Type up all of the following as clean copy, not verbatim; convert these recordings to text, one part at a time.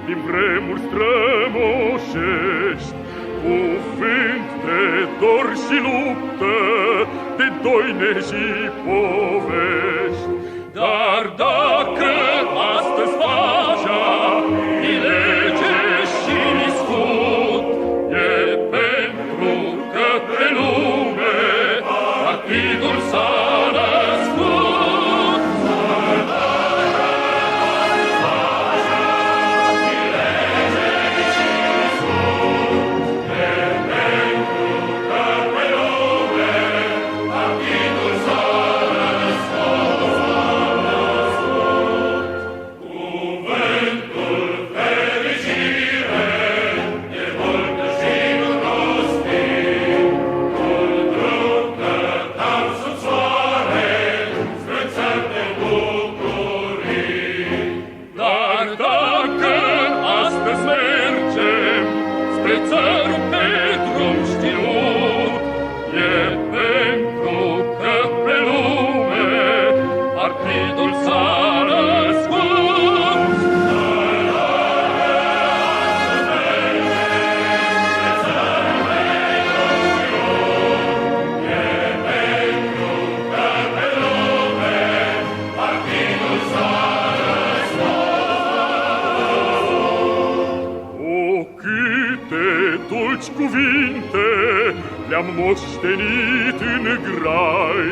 din vremuri strămoșești, cuvânt de dor și luptă, de doine și povești. Dar dacă astăzi pacea e lege și scut, e pentru că pe lume partidul s-a născut. Le-am moștenit în grai,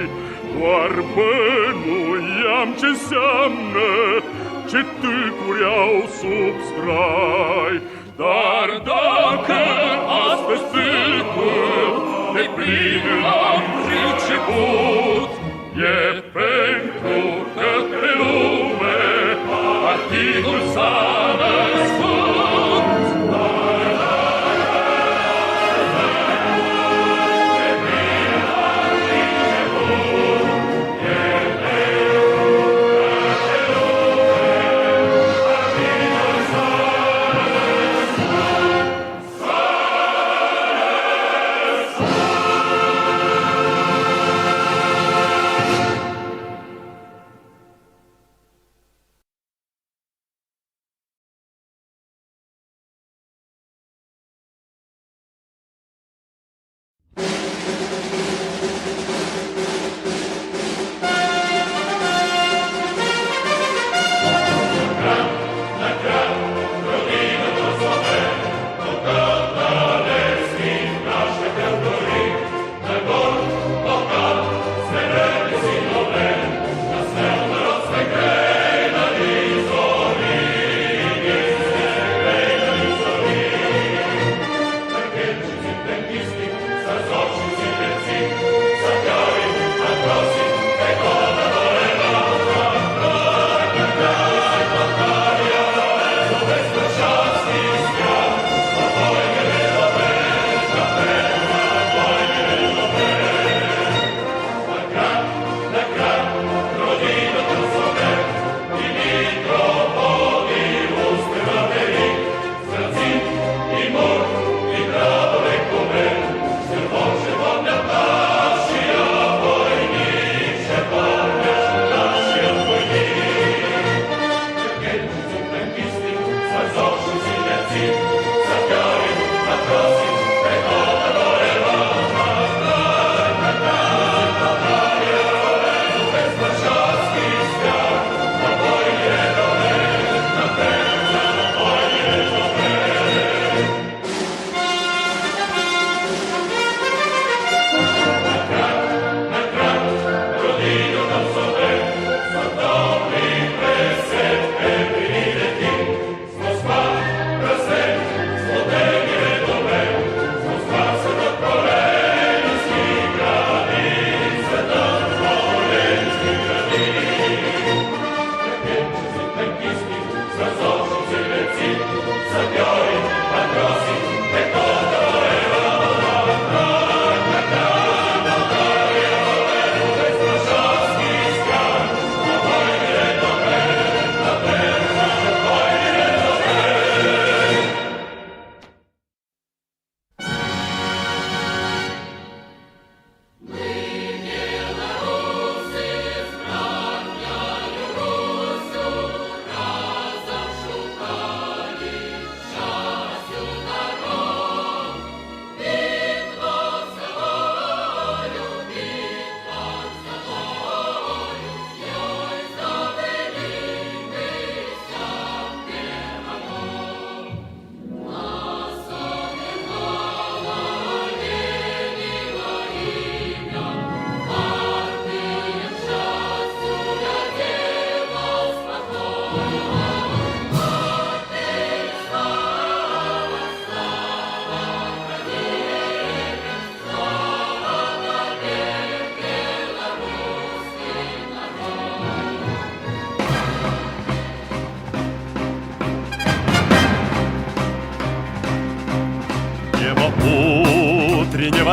doar bănuiam ce înseamnă, ce tâlcuri au sub strai. Dar dacă astăzi tâlcul de plin l-am priceput, e pentru că pe lume partidul s-a născut.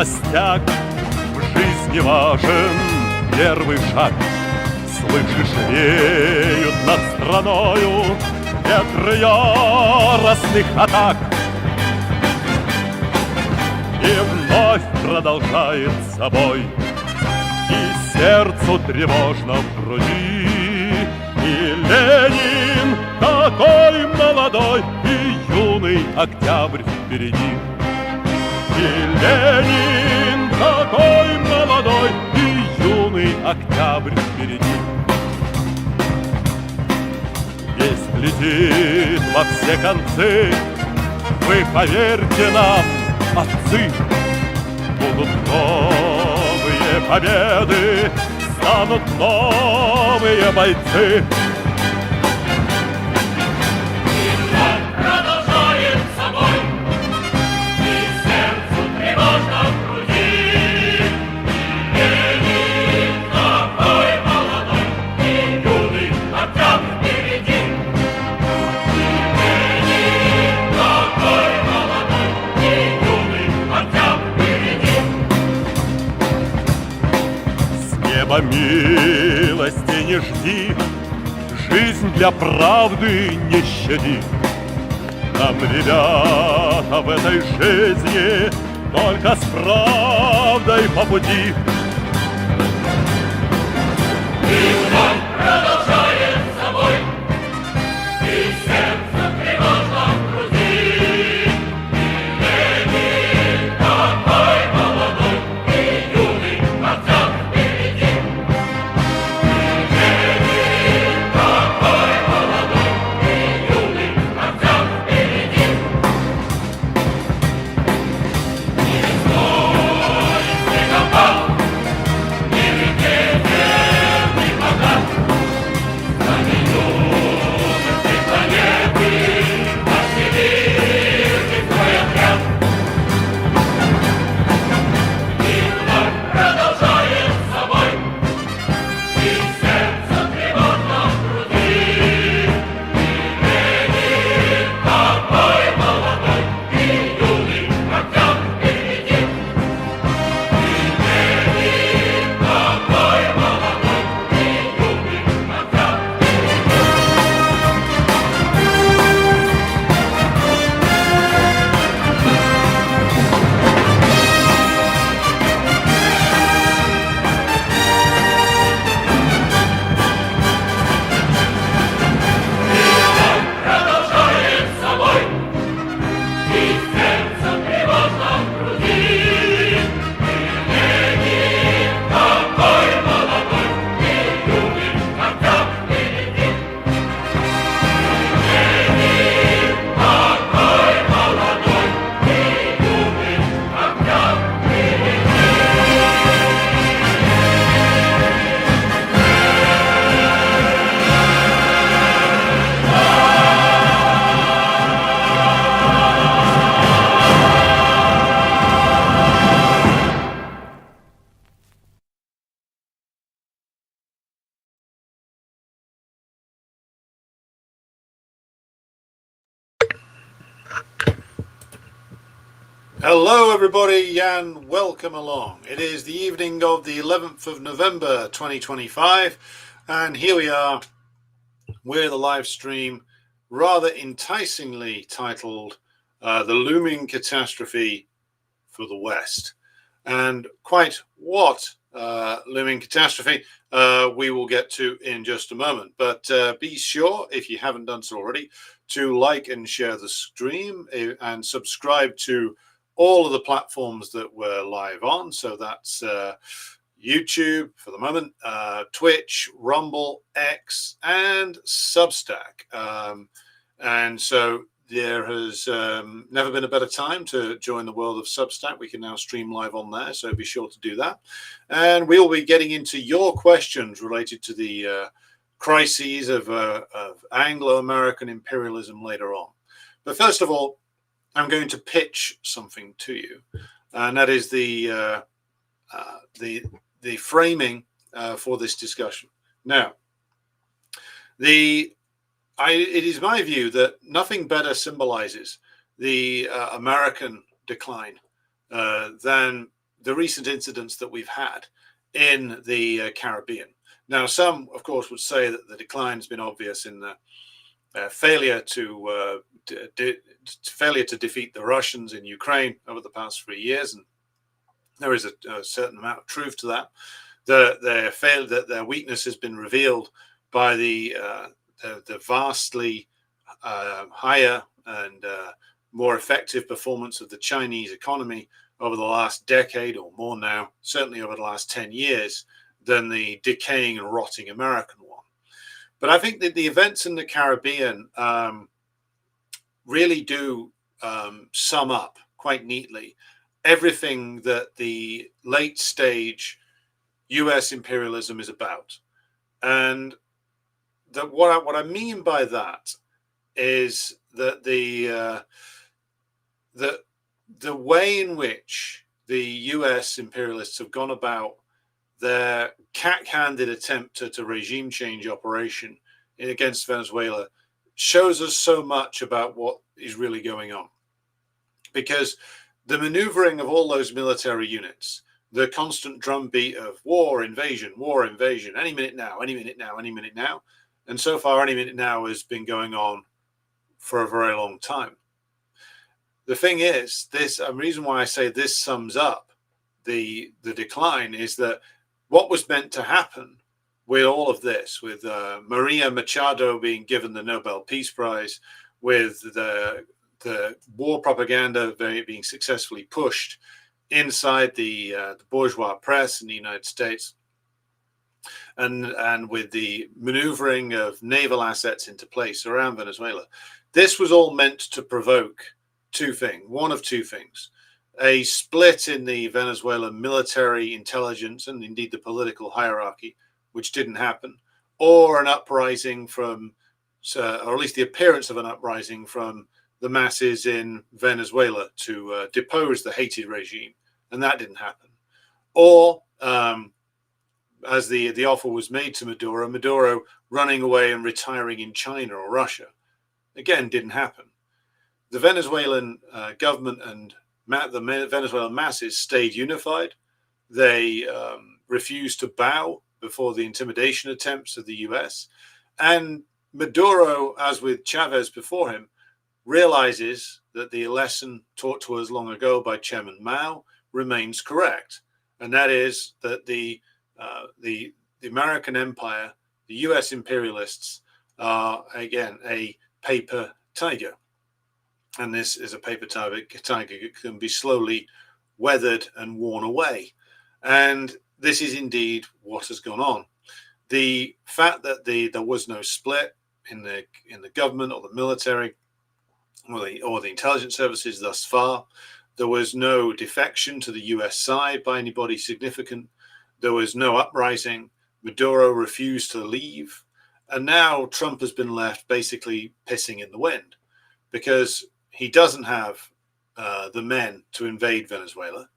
пустяк, в жизни важен первый шаг. Слышишь, веют над страною ветры яростных атак. И вновь продолжает собой, и сердцу тревожно в груди. И Ленин такой молодой, и юный октябрь впереди. И Ленин такой молодой, и юный октябрь впереди. Весть летит во все концы, вы поверьте нам, отцы, будут новые победы, станут новые бойцы. Милости не жди, жизнь для правды не щади. Нам, ребята, в этой жизни только с правдой по пути. И вновь продолжает собой, и сердце тревожно в груди. И Ленин такой молодой, и юный октябрь впереди. Hello everybody and welcome along. It is the evening of the 11th of November 2025 and here we are with a live stream rather enticingly titled The Looming Catastrophe for the West. And quite what looming catastrophe we will get to in just a moment. But be sure, if you haven't done so already, to like and share the stream and subscribe to all of the platforms that we're live on. So that's YouTube for the moment, Twitch, Rumble, X, and Substack. And so there has never been a better time to join the world of Substack. We can now stream live on there, so be sure to do that. And we'll be getting into your questions related to the crises of Anglo-American imperialism later on. But first of all, I'm going to pitch something to you, and that is the framing for this discussion. Now, it is my view that nothing better symbolizes the American decline than the recent incidents that we've had in the Caribbean. Now, some, of course, would say that the decline has been obvious in the failure to defeat the Russians in Ukraine over the past 3 years, and there is a certain amount of truth to that. That their weakness has been revealed by the vastly higher and more effective performance of the Chinese economy over the last decade or more now, certainly over the last 10 years, than the decaying and rotting American one. But I think that the events in the Caribbean really do sum up quite neatly everything that the late stage US imperialism is about. And that what I mean by that is that the way in which the US imperialists have gone about their cat-handed attempt at a regime change operation against Venezuela shows us so much about what is really going on. Because the maneuvering of all those military units, the constant drumbeat of war, invasion, any minute now, any minute now, any minute now. And so far, any minute now has been going on for a very long time. The thing is, a reason why I say this sums up the decline is that what was meant to happen with all of this, with Maria Machado being given the Nobel Peace Prize, with the war propaganda being successfully pushed inside the bourgeois press in the United States, and with the maneuvering of naval assets into place around Venezuela, this was all meant to provoke one of two things: a split in the Venezuelan military intelligence and indeed the political hierarchy, which didn't happen, or an uprising or at least the appearance of an uprising from the masses in Venezuela to depose the hated regime, and that didn't happen. Or, as the offer was made to Maduro running away and retiring in China or Russia, again, didn't happen. The Venezuelan government and the Venezuelan masses stayed unified. They refused to bow before the intimidation attempts of the US. And Maduro, as with Chavez before him, realizes that the lesson taught to us long ago by Chairman Mao remains correct. And that is that the American empire, the US imperialists, are, again, a paper tiger. And this is a paper tiger that can be slowly weathered and worn away. And this is indeed what has gone on. The fact that there was no split in the government or the military or the intelligence services thus far, there was no defection to the US side by anybody significant. There was no uprising. Maduro refused to leave. And now Trump has been left basically pissing in the wind, because he doesn't have the men to invade Venezuela.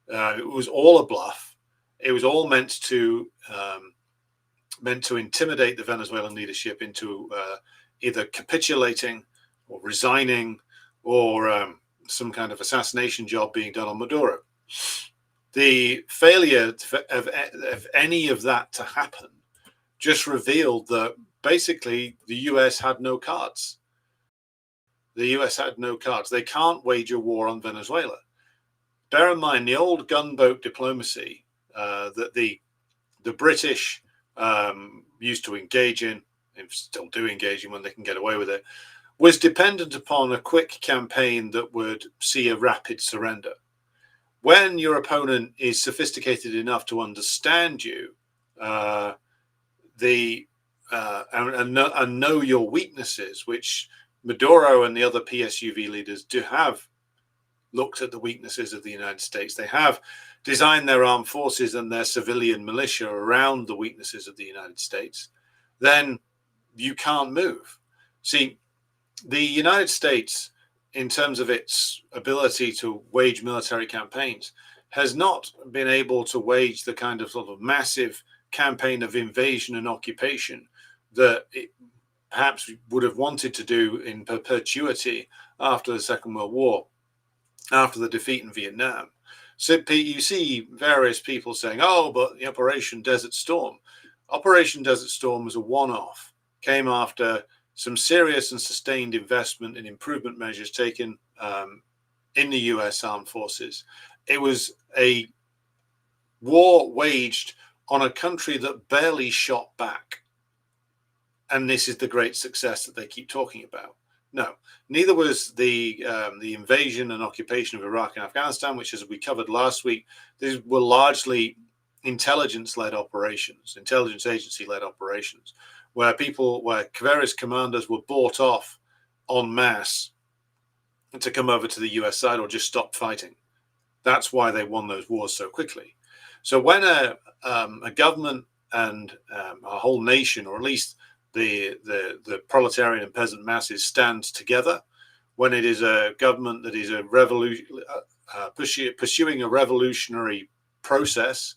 It was all a bluff. It was all meant to intimidate the Venezuelan leadership into either capitulating or resigning, or some kind of assassination job being done on Maduro. The failure of any of that to happen just revealed that basically the US had no cards. The US had no cards. They can't wage a war on Venezuela. Bear in mind, the old gunboat diplomacy that the British used to engage in, and still do engage in when they can get away with it, was dependent upon a quick campaign that would see a rapid surrender. When your opponent is sophisticated enough to understand you, and know your weaknesses, which Maduro and the other PSUV leaders have looked at the weaknesses of the United States. They have designed their armed forces and their civilian militia around the weaknesses of the United States. Then you can't move. See, the United States, in terms of its ability to wage military campaigns, has not been able to wage the kind of sort of massive campaign of invasion and occupation that it perhaps would have wanted to do in perpetuity after the Second World War, after the defeat in Vietnam. So you see various people saying, oh, but the Operation Desert Storm. Operation Desert Storm was a one-off, came after some serious and sustained investment and improvement measures taken in the US Armed Forces. It was a war waged on a country that barely shot back. And this is the great success that they keep talking about. No, neither was the invasion and occupation of Iraq and Afghanistan, which, as we covered last week, these were largely intelligence-led operations, intelligence agency-led operations, where various commanders were bought off en masse to come over to the US side or just stop fighting. That's why they won those wars so quickly. So when a government and a whole nation, or at least the proletarian and peasant masses, stands together, when it is a government that is pursuing a revolutionary process,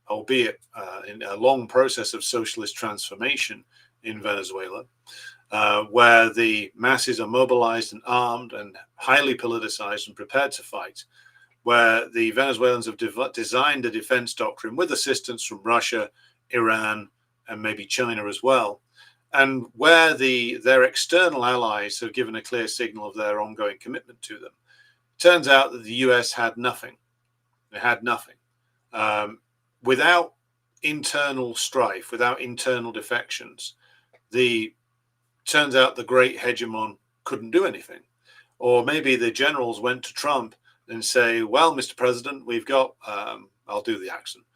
albeit in a long process of socialist transformation in Venezuela, where the masses are mobilized and armed and highly politicized and prepared to fight, where the Venezuelans have designed a defense doctrine with assistance from Russia, Iran, and maybe China as well, and where their external allies have given a clear signal of their ongoing commitment to them. Turns out that the US had nothing. It had nothing. Without internal strife, without internal defections, turns out the great hegemon couldn't do anything. Or maybe the generals went to Trump and say, well, Mr. President, we've got, I'll do the accent.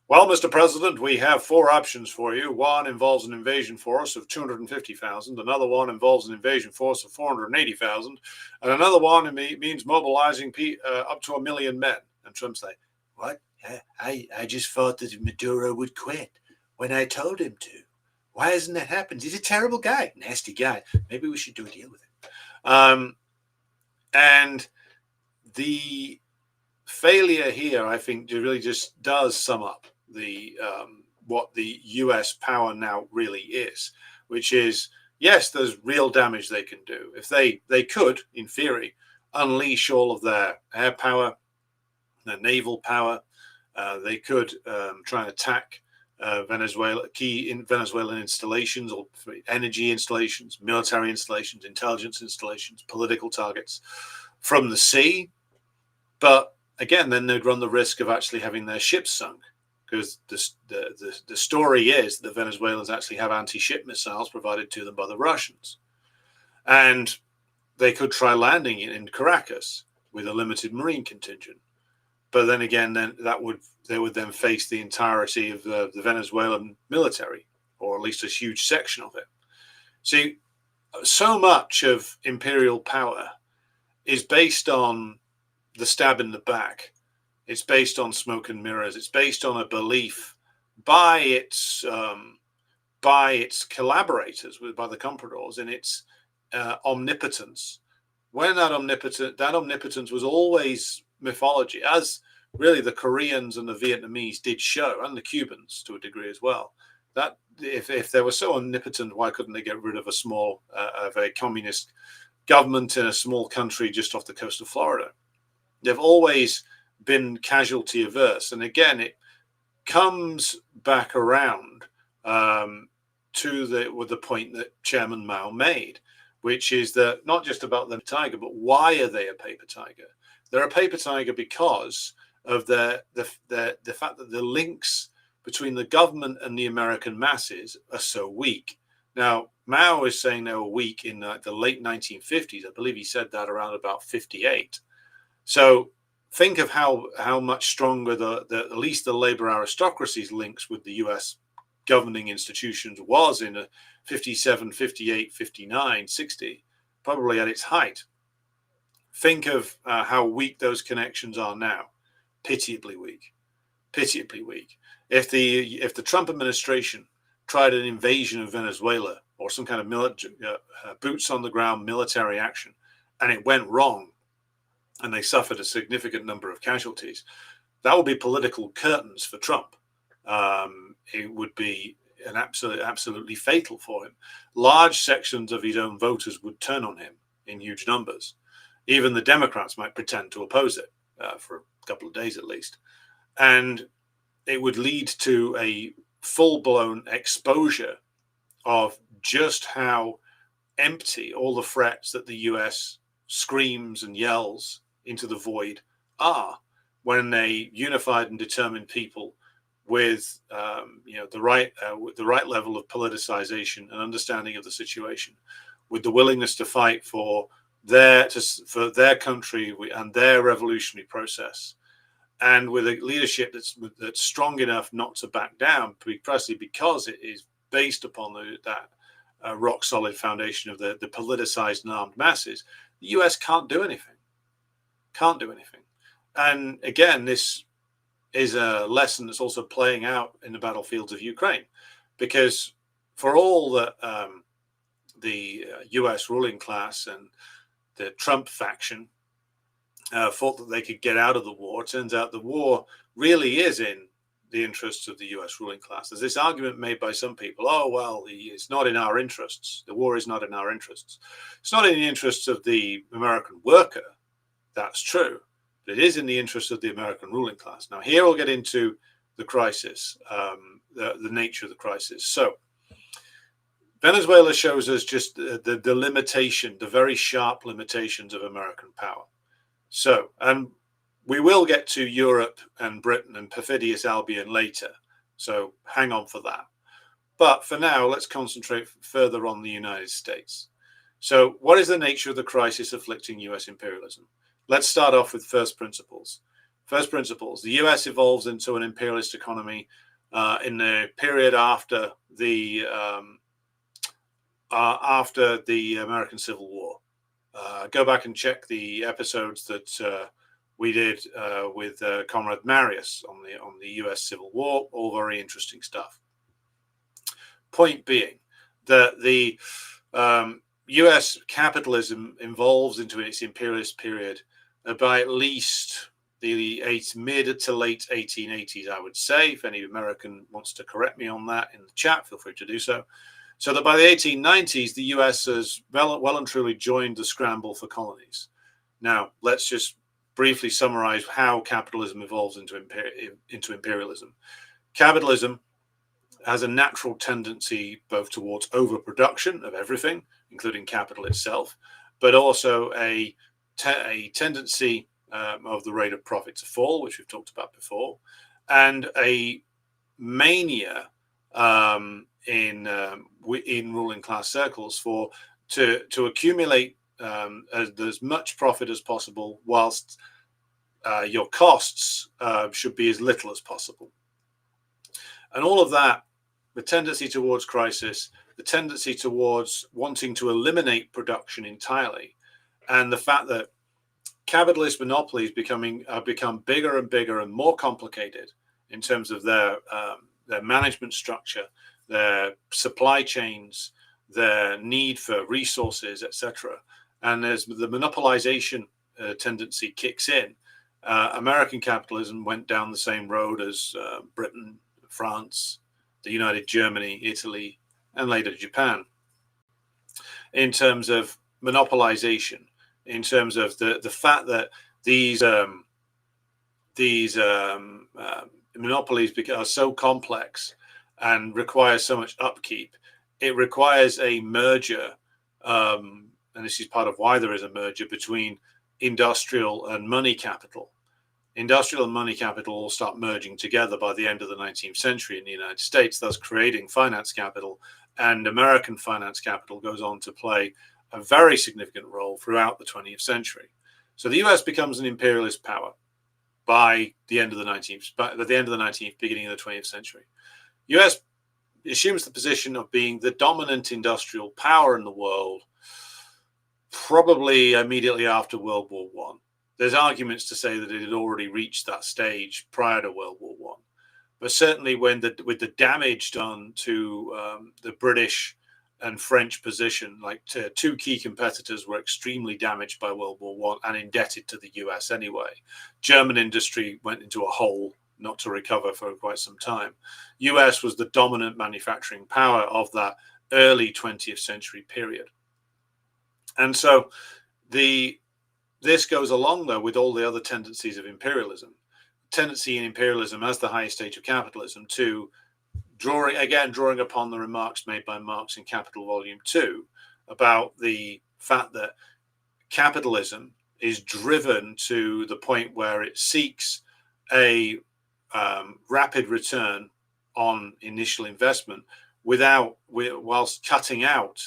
Well, Mr. President, we have 4 options for you. One involves an invasion force of 250,000. Another one involves an invasion force of 480,000. And another one means mobilizing up to 1 million men. And Trump's like, what? I just thought that Maduro would quit when I told him to. Why hasn't that happened? He's a terrible guy, nasty guy. Maybe we should do a deal with him. And the failure here, I think, really just does sum up what the US power now really is, which is, yes, there's real damage they can do. If they could, in theory, unleash all of their air power, their naval power, they could try and attack key Venezuelan installations or energy installations, military installations, intelligence installations, political targets from the sea. But again, then they'd run the risk of actually having their ships sunk, because the story is that the Venezuelans actually have anti-ship missiles provided to them by the Russians. And they could try landing in Caracas with a limited marine contingent. But then again, they would then face the entirety of the Venezuelan military, or at least a huge section of it. See, so much of imperial power is based on the stab in the back. It's based on smoke and mirrors. It's based on a belief by its collaborators, by the compradors, in its omnipotence. When that omnipotence was always mythology, as really the Koreans and the Vietnamese did show, and the Cubans to a degree as well. That if they were so omnipotent, why couldn't they get rid of a communist government in a small country just off the coast of Florida? They've always been casualty averse, and again, it comes back around to the point that Chairman Mao made, which is that not just about the tiger, but why are they a paper tiger? They're a paper tiger because of the fact that the links between the government and the American masses are so weak. Now, Mao is saying they were weak in the late 1950s. I believe he said that around about 58. So think of how much stronger at least the labor aristocracy's links with the U.S. governing institutions was in 57, 58, 59, 60, probably at its height. Think of how weak those connections are now. Pitiably weak. Pitiably weak. If the Trump administration tried an invasion of Venezuela or some kind of boots on the ground military action, and it went wrong, and they suffered a significant number of casualties, that would be political curtains for Trump. It would be absolutely fatal for him. Large sections of his own voters would turn on him in huge numbers. Even the Democrats might pretend to oppose it for a couple of days at least. And it would lead to a full-blown exposure of just how empty all the threats that the US screams and yells into the void are when a unified and determined people with the right level of politicization and understanding of the situation, with the willingness to fight for their country and their revolutionary process, and with a leadership that's strong enough not to back down, precisely because it is based upon that rock solid foundation of the politicized and armed masses, the US can't do anything. And again, this is a lesson that's also playing out in the battlefields of Ukraine, because for all that the US ruling class and the Trump faction thought that they could get out of the war, it turns out the war really is in the interests of the US ruling class. There's this argument made by some people, oh, well, it's not in our interests. The war is not in our interests. It's not in the interests of the American worker. That's true. But it is in the interests of the American ruling class. Now, here we'll get into the crisis, the nature of the crisis. So, Venezuela shows us just the limitation, the very sharp limitations of American power. So, and we will get to Europe and Britain and perfidious Albion later. So hang on for that. But for now, let's concentrate further on the United States. So what is the nature of the crisis afflicting US imperialism? Let's start off with first principles. First principles. The US evolves into an imperialist economy in the period after the American Civil War. Go back and check the episodes that we did with Comrade Marius on the US Civil War. All very interesting stuff. Point being that the US capitalism evolves into its imperialist period by at least the mid to late 1880s, I would say. If any American wants to correct me on that in the chat, feel free to do so. So that by the 1890s, the US has well and truly joined the scramble for colonies. Now, let's just briefly summarize how capitalism evolves into imperialism. Capitalism has a natural tendency both towards overproduction of everything, including capital itself, but also a tendency of the rate of profit to fall, which we've talked about before, and a mania in ruling class circles to accumulate as much profit as possible, whilst your costs should be as little as possible. And all of that, the tendency towards crisis, the tendency towards wanting to eliminate production entirely, and the fact that capitalist monopolies become bigger and bigger and more complicated in terms of their management structure, their supply chains, their need for resources, etc. And as the monopolization tendency kicks in, American capitalism went down the same road as Britain, France, the United Germany, Italy, and later Japan, in terms of monopolization, in terms of the fact that these monopolies are so complex and require so much upkeep. It requires a merger, and this is part of why there is a merger between industrial and money capital. Industrial and money capital all start merging together by the end of the 19th century in the United States, thus creating finance capital, and American finance capital goes on to play a very significant role throughout the 20th century. So the US becomes an imperialist power by the end of the 19th, beginning of the 20th century. US assumes the position of being the dominant industrial power in the world, probably immediately after World War I. There's arguments to say that it had already reached that stage prior to World War I. But certainly with the damage done to the British and French position, like two key competitors were extremely damaged by World War I and indebted to the US anyway. German industry went into a hole, not to recover for quite some time. US was the dominant manufacturing power of that early 20th century period. And so this goes along, though, with all the other tendencies of imperialism. tendency in imperialism as the highest stage of capitalism to drawing upon the remarks made by Marx in Capital Volume 2 about the fact that capitalism is driven to the point where it seeks a rapid return on initial investment whilst cutting out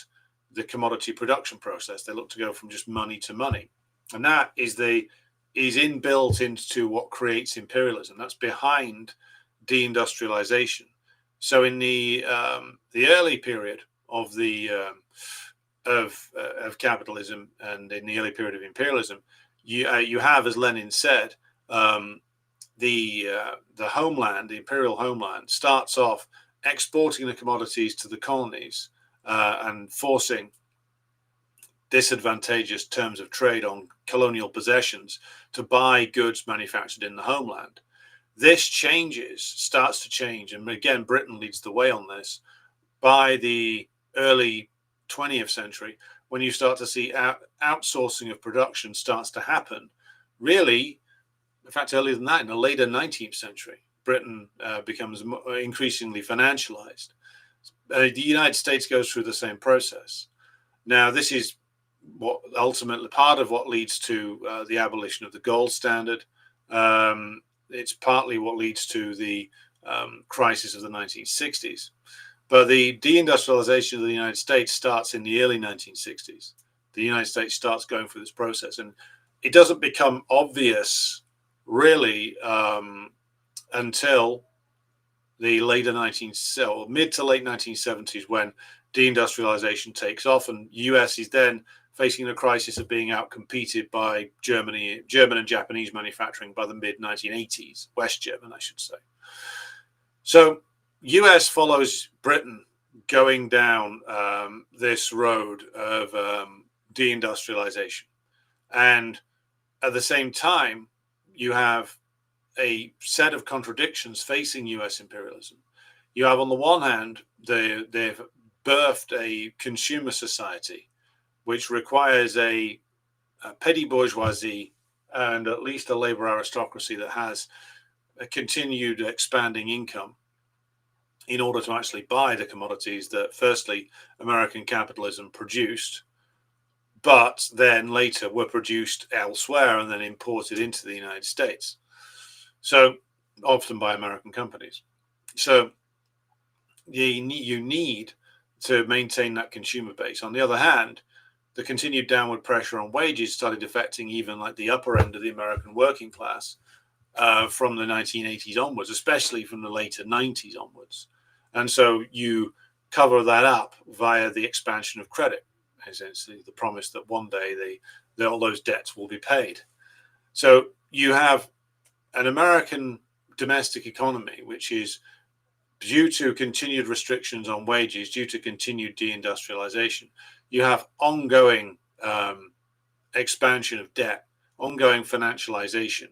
the commodity production process. They look to go from just money to money, and that is inbuilt into what creates imperialism. That's behind deindustrialization. So in the early period of of capitalism and in the early period of imperialism, you have, as Lenin said, the homeland, the imperial homeland, starts off exporting the commodities to the colonies and forcing disadvantageous terms of trade on colonial possessions to buy goods manufactured in the homeland. This starts to change, and again, Britain leads the way on this by the early 20th century, when you start to see outsourcing of production starts to happen. Really, in fact, earlier than that, in the later 19th century, Britain becomes increasingly financialized. The United States goes through the same process. Now, this is what ultimately part of what leads to the abolition of the gold standard. It's partly what leads to the crisis of the 1960s. But the deindustrialization of the United States starts in the early 1960s. The United States starts going through this process, and it doesn't become obvious really until the mid to late 1970s, when deindustrialization takes off, and US is then facing the crisis of being outcompeted by German and Japanese manufacturing by the mid 1980s, West German, I should say. So US follows Britain going down this road of deindustrialization. And at the same time, you have a set of contradictions facing US imperialism. You have, on the one hand, they've birthed a consumer society, which requires a petty bourgeoisie and at least a labor aristocracy that has a continued expanding income in order to actually buy the commodities that, firstly, American capitalism produced, but then later were produced elsewhere and then imported into the United States. So often by American companies. So you need to maintain that consumer base. On the other hand, the continued downward pressure on wages started affecting even like the upper end of the American working class from the 1980s onwards, especially from the later 90s onwards. And so you cover that up via the expansion of credit, essentially the promise that one day all those debts will be paid. So you have an American domestic economy, which is due to continued restrictions on wages, due to continued deindustrialization. You have ongoing expansion of debt, ongoing financialization,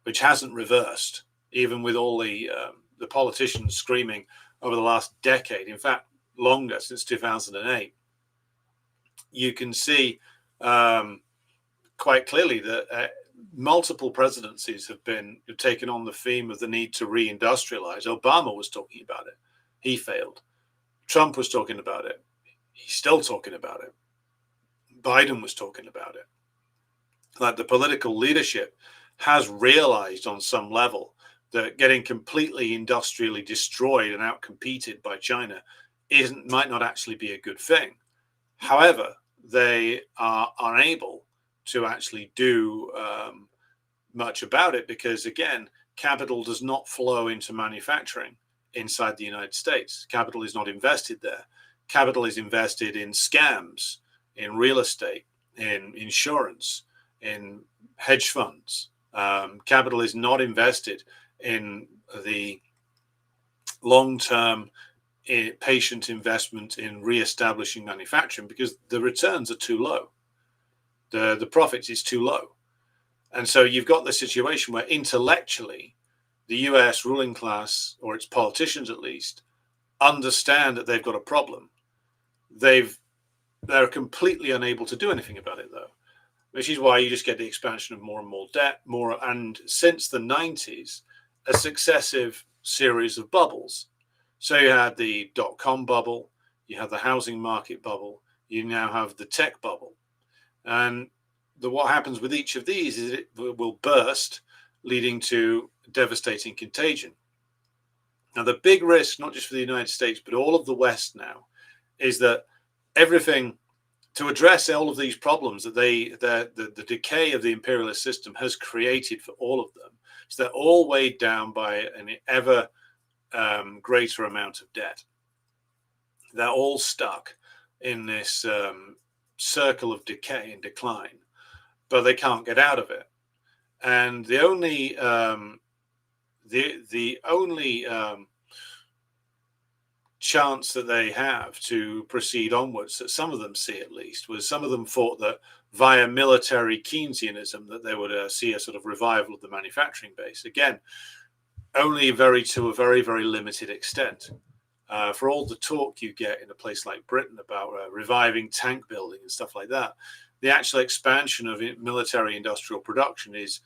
which hasn't reversed, even with all the politicians screaming over the last decade, in fact, longer, since 2008. You can see quite clearly that multiple presidencies have taken on the theme of the need to reindustrialize. Obama was talking about it. He failed. Trump was talking about it. He's still talking about it. Biden was talking about it. Like, the political leadership has realized on some level that getting completely industrially destroyed and outcompeted by China might not actually be a good thing. However, they are unable to actually do much about it because, again, capital does not flow into manufacturing inside the United States. Capital is not invested there. Capital is invested in scams, in real estate, in insurance, in hedge funds. Capital is not invested in the long-term patient investment in re-establishing manufacturing because the returns are too low. The profits is too low. And so you've got the situation where intellectually the US ruling class, or its politicians at least, understand that they've got a problem. They're completely unable to do anything about it, though, which is why you just get the expansion of more and more debt, and since the 90s, a successive series of bubbles. So you had the dot-com bubble, you have the housing market bubble, you now have the tech bubble. And what happens with each of these is it will burst, leading to devastating contagion. Now, the big risk, not just for the United States, but all of the West now, is that everything to address all of these problems that the decay of the imperialist system has created for all of them, is they're all weighed down by an ever greater amount of debt. They're all stuck in this circle of decay and decline, but they can't get out of it. And the only chance that they have to proceed onwards, that some of them see at least, was some of them thought that via military Keynesianism that they would see a sort of revival of the manufacturing base. Again, only to a very, very limited extent. For all the talk you get in a place like Britain about reviving tank building and stuff like that, the actual expansion of military industrial production is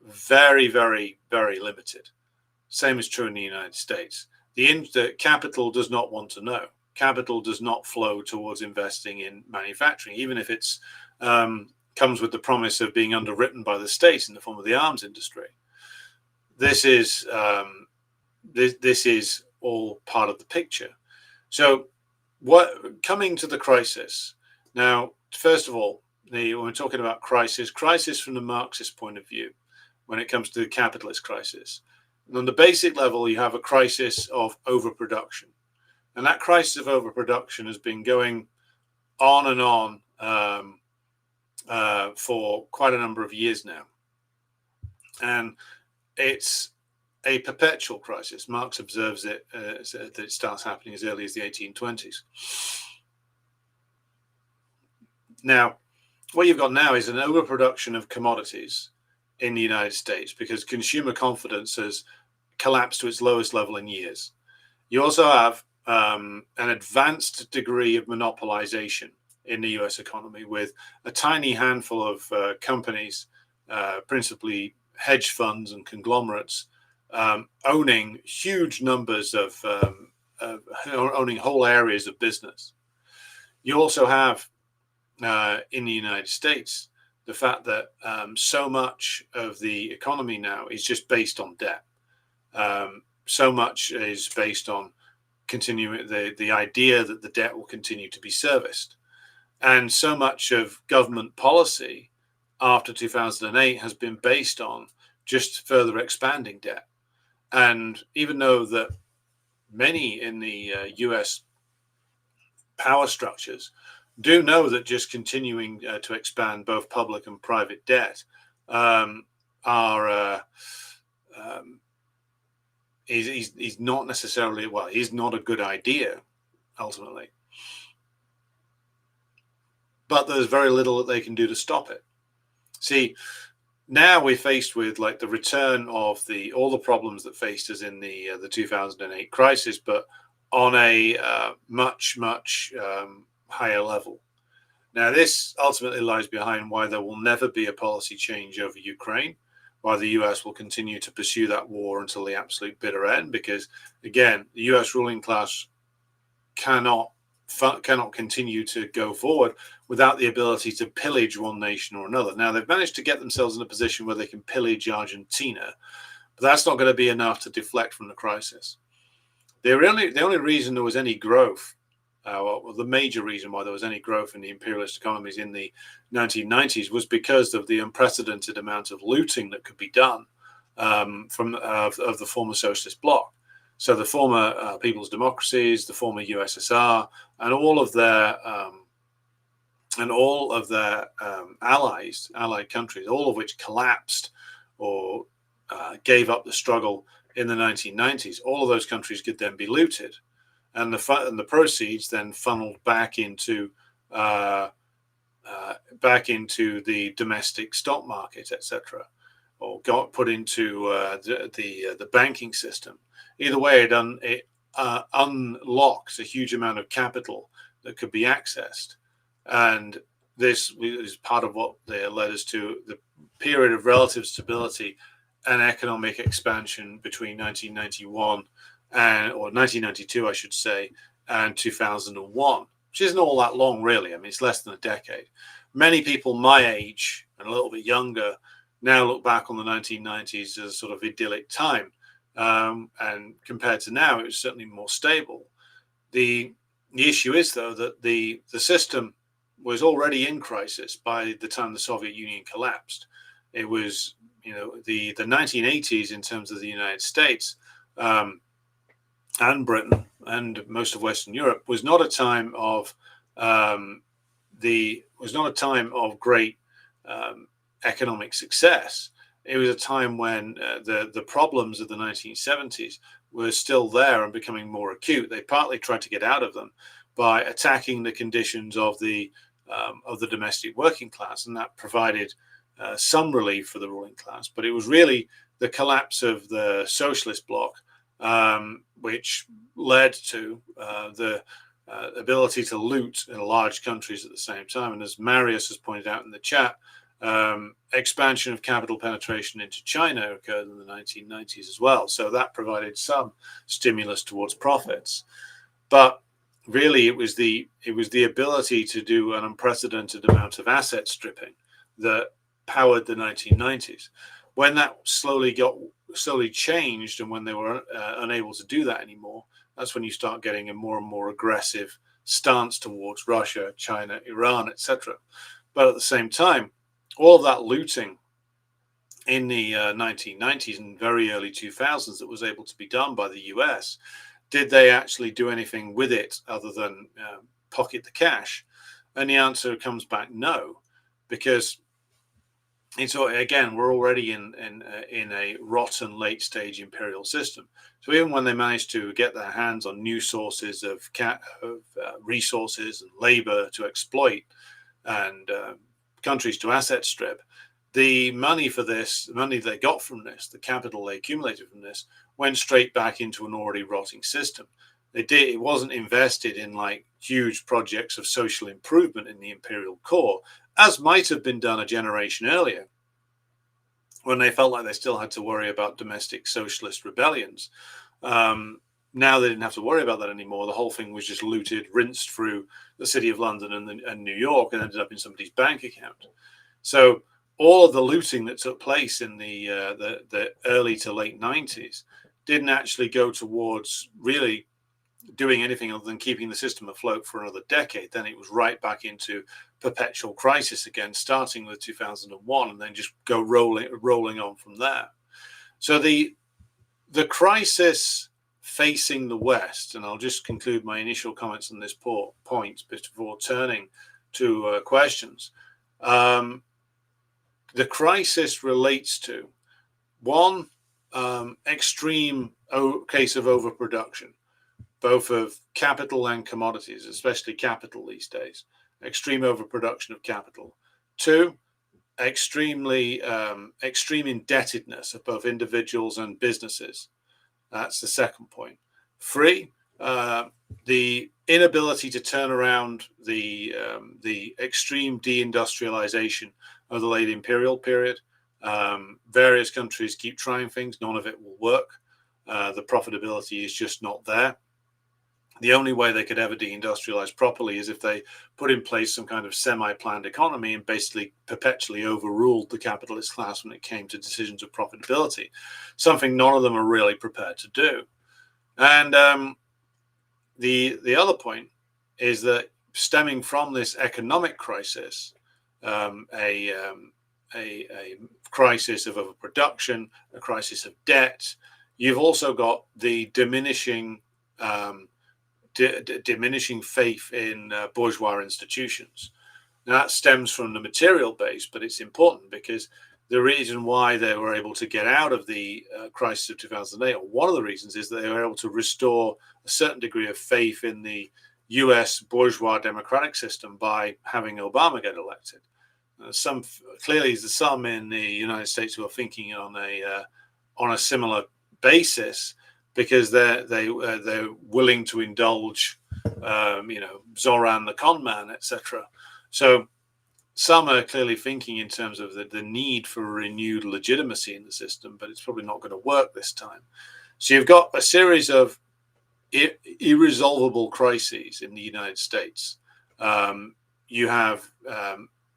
very, very, very limited. Same is true in the United States. The capital does not want to know. Capital does not flow towards investing in manufacturing, even if it's comes with the promise of being underwritten by the state in the form of the arms industry. This is all part of the picture. So, coming to the crisis now? First of all, when we're talking about crisis from the Marxist point of view, when it comes to the capitalist crisis. On the basic level, you have a crisis of overproduction. And that crisis of overproduction has been going on and on for quite a number of years now. And it's a perpetual crisis. Marx observes it that it starts happening as early as the 1820s. Now, what you've got now is an overproduction of commodities in the United States because consumer confidence has collapsed to its lowest level in years. You also have an advanced degree of monopolization in the US economy, with a tiny handful of companies, principally hedge funds and conglomerates, owning huge numbers of owning whole areas of business. You also have in the United States the fact that so much of the economy now is just based on debt. So much is based on continuing the idea that the debt will continue to be serviced. And so much of government policy after 2008 has been based on just further expanding debt. And even though that many in the US power structures do know that just continuing to expand both public and private debt is not necessarily, well, is not a good idea ultimately. But there's very little that they can do to stop it. See, now we're faced with like the return of all the problems that faced us in the 2008 crisis, but on a much higher level. Now, this ultimately lies behind why there will never be a policy change over Ukraine, why the US will continue to pursue that war until the absolute bitter end, because again, the US ruling class cannot continue to go forward without the ability to pillage one nation or another. Now, they've managed to get themselves in a position where they can pillage Argentina, but that's not going to be enough to deflect from the crisis. The only reason there was any growth, well, the major reason why there was any growth in the imperialist economies in the 1990s was because of the unprecedented amount of looting that could be done of the former socialist bloc. So the former people's democracies, the former USSR, and all of their allied countries, all of which collapsed or gave up the struggle in the 1990s. All of those countries could then be looted, and the proceeds then funneled back into the domestic stock market, etc., or got put into the banking system. Either way, it unlocks a huge amount of capital that could be accessed, and this is part of what led us to the period of relative stability an economic expansion between 1991 or 1992, I should say, and 2001, which isn't all that long, really. I mean, it's less than a decade. Many people my age and a little bit younger now look back on the 1990s as a sort of idyllic time. And compared to now, it was certainly more stable. The issue is, though, that the system was already in crisis by the time the Soviet Union collapsed. It was, the 1980s in terms of the United States and Britain and most of Western Europe was not a time of great economic success. It was a time when the problems of the 1970s were still there and becoming more acute. They partly tried to get out of them by attacking the conditions of the domestic working class, and that provided some relief for the ruling class. But it was really the collapse of the socialist bloc which led to the ability to loot in large countries at the same time. And as Marius has pointed out in the chat, expansion of capital penetration into China occurred in the 1990s as well. So that provided some stimulus towards profits. But really, it was the ability to do an unprecedented amount of asset stripping that powered the 1990s. When that slowly changed, and when they were unable to do that anymore, that's when you start getting a more and more aggressive stance towards Russia, China, Iran, etc. But at the same time, all of that looting in the 1990s and very early 2000s that was able to be done by the US, did they actually do anything with it other than pocket the cash? And the answer comes back no, because it's, again, we're already in a rotten late stage imperial system. So even when they managed to get their hands on new sources of resources and labor to exploit and countries to asset strip, the money for this, the money they got from this, the capital they accumulated from this, went straight back into an already rotting system. It wasn't invested in like huge projects of social improvement in the imperial core, as might have been done a generation earlier, when they felt like they still had to worry about domestic socialist rebellions. Now they didn't have to worry about that anymore. The whole thing was just looted, rinsed through the city of London and New York, and ended up in somebody's bank account. So all of the looting that took place in the early to late 90s didn't actually go towards really doing anything other than keeping the system afloat for another decade. Then it was right back into perpetual crisis again, starting with 2001, and then just go rolling on from there. So the crisis facing the West, and I'll just conclude my initial comments on this point before turning to questions. The crisis relates to one extreme case of overproduction, both of capital and commodities, especially capital these days. Extreme overproduction of capital. Two, extreme indebtedness of both individuals and businesses. That's the second point. Three, the inability to turn around the extreme deindustrialization of the late imperial period. Various countries keep trying things. None of it will work. The profitability is just not there. The only way they could ever deindustrialize properly is if they put in place some kind of semi-planned economy and basically perpetually overruled the capitalist class when it came to decisions of profitability, something none of them are really prepared to do. And the other point is that stemming from this economic crisis, a crisis of overproduction, a crisis of debt, you've also got the diminishing faith in bourgeois institutions. Now, that stems from the material base, but it's important because the reason why they were able to get out of the crisis of 2008, or one of the reasons, is that they were able to restore a certain degree of faith in the US bourgeois democratic system by having Obama get elected. Clearly, there's some in the United States who are thinking on a similar basis, because they're willing to indulge, Zoran the con man, etc. So some are clearly thinking in terms of the need for renewed legitimacy in the system, but it's probably not going to work this time. So you've got a series of irresolvable crises in the United States. You have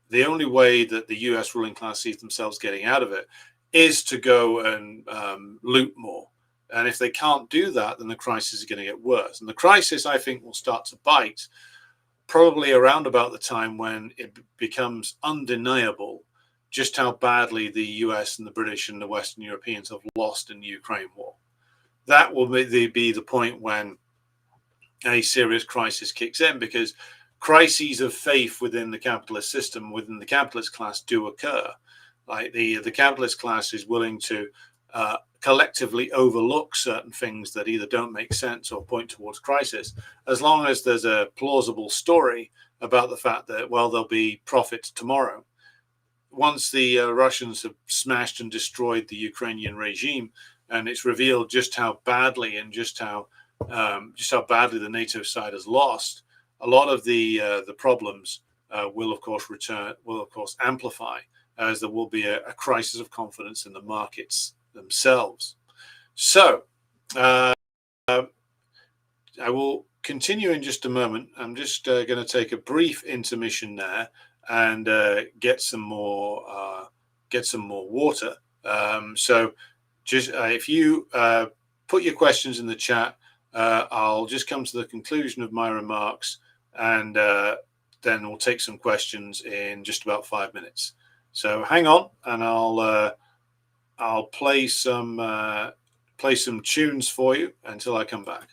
the only way that the US ruling class sees themselves getting out of it is to go and loot more. And if they can't do that, then the crisis is going to get worse. And the crisis, I think, will start to bite probably around about the time when it becomes undeniable just how badly the US and the British and the Western Europeans have lost in the Ukraine war. That will be the point when a serious crisis kicks in, because crises of faith within the capitalist system, within the capitalist class, do occur. Like the capitalist class is willing to collectively overlook certain things that either don't make sense or point towards crisis, as long as there's a plausible story about the fact that, well, there'll be profits tomorrow. Once the Russians have smashed and destroyed the Ukrainian regime, and it's revealed just how badly and just how badly the NATO side has lost, a lot of the problems will of course amplify, as there will be a crisis of confidence in the markets themselves. So I will continue in just a moment. I'm just going to take a brief intermission there and get some more water. So just if you put your questions in the chat, I'll just come to the conclusion of my remarks, and then we'll take some questions in just about 5 minutes. So hang on, and I'll play some tunes for you until I come back.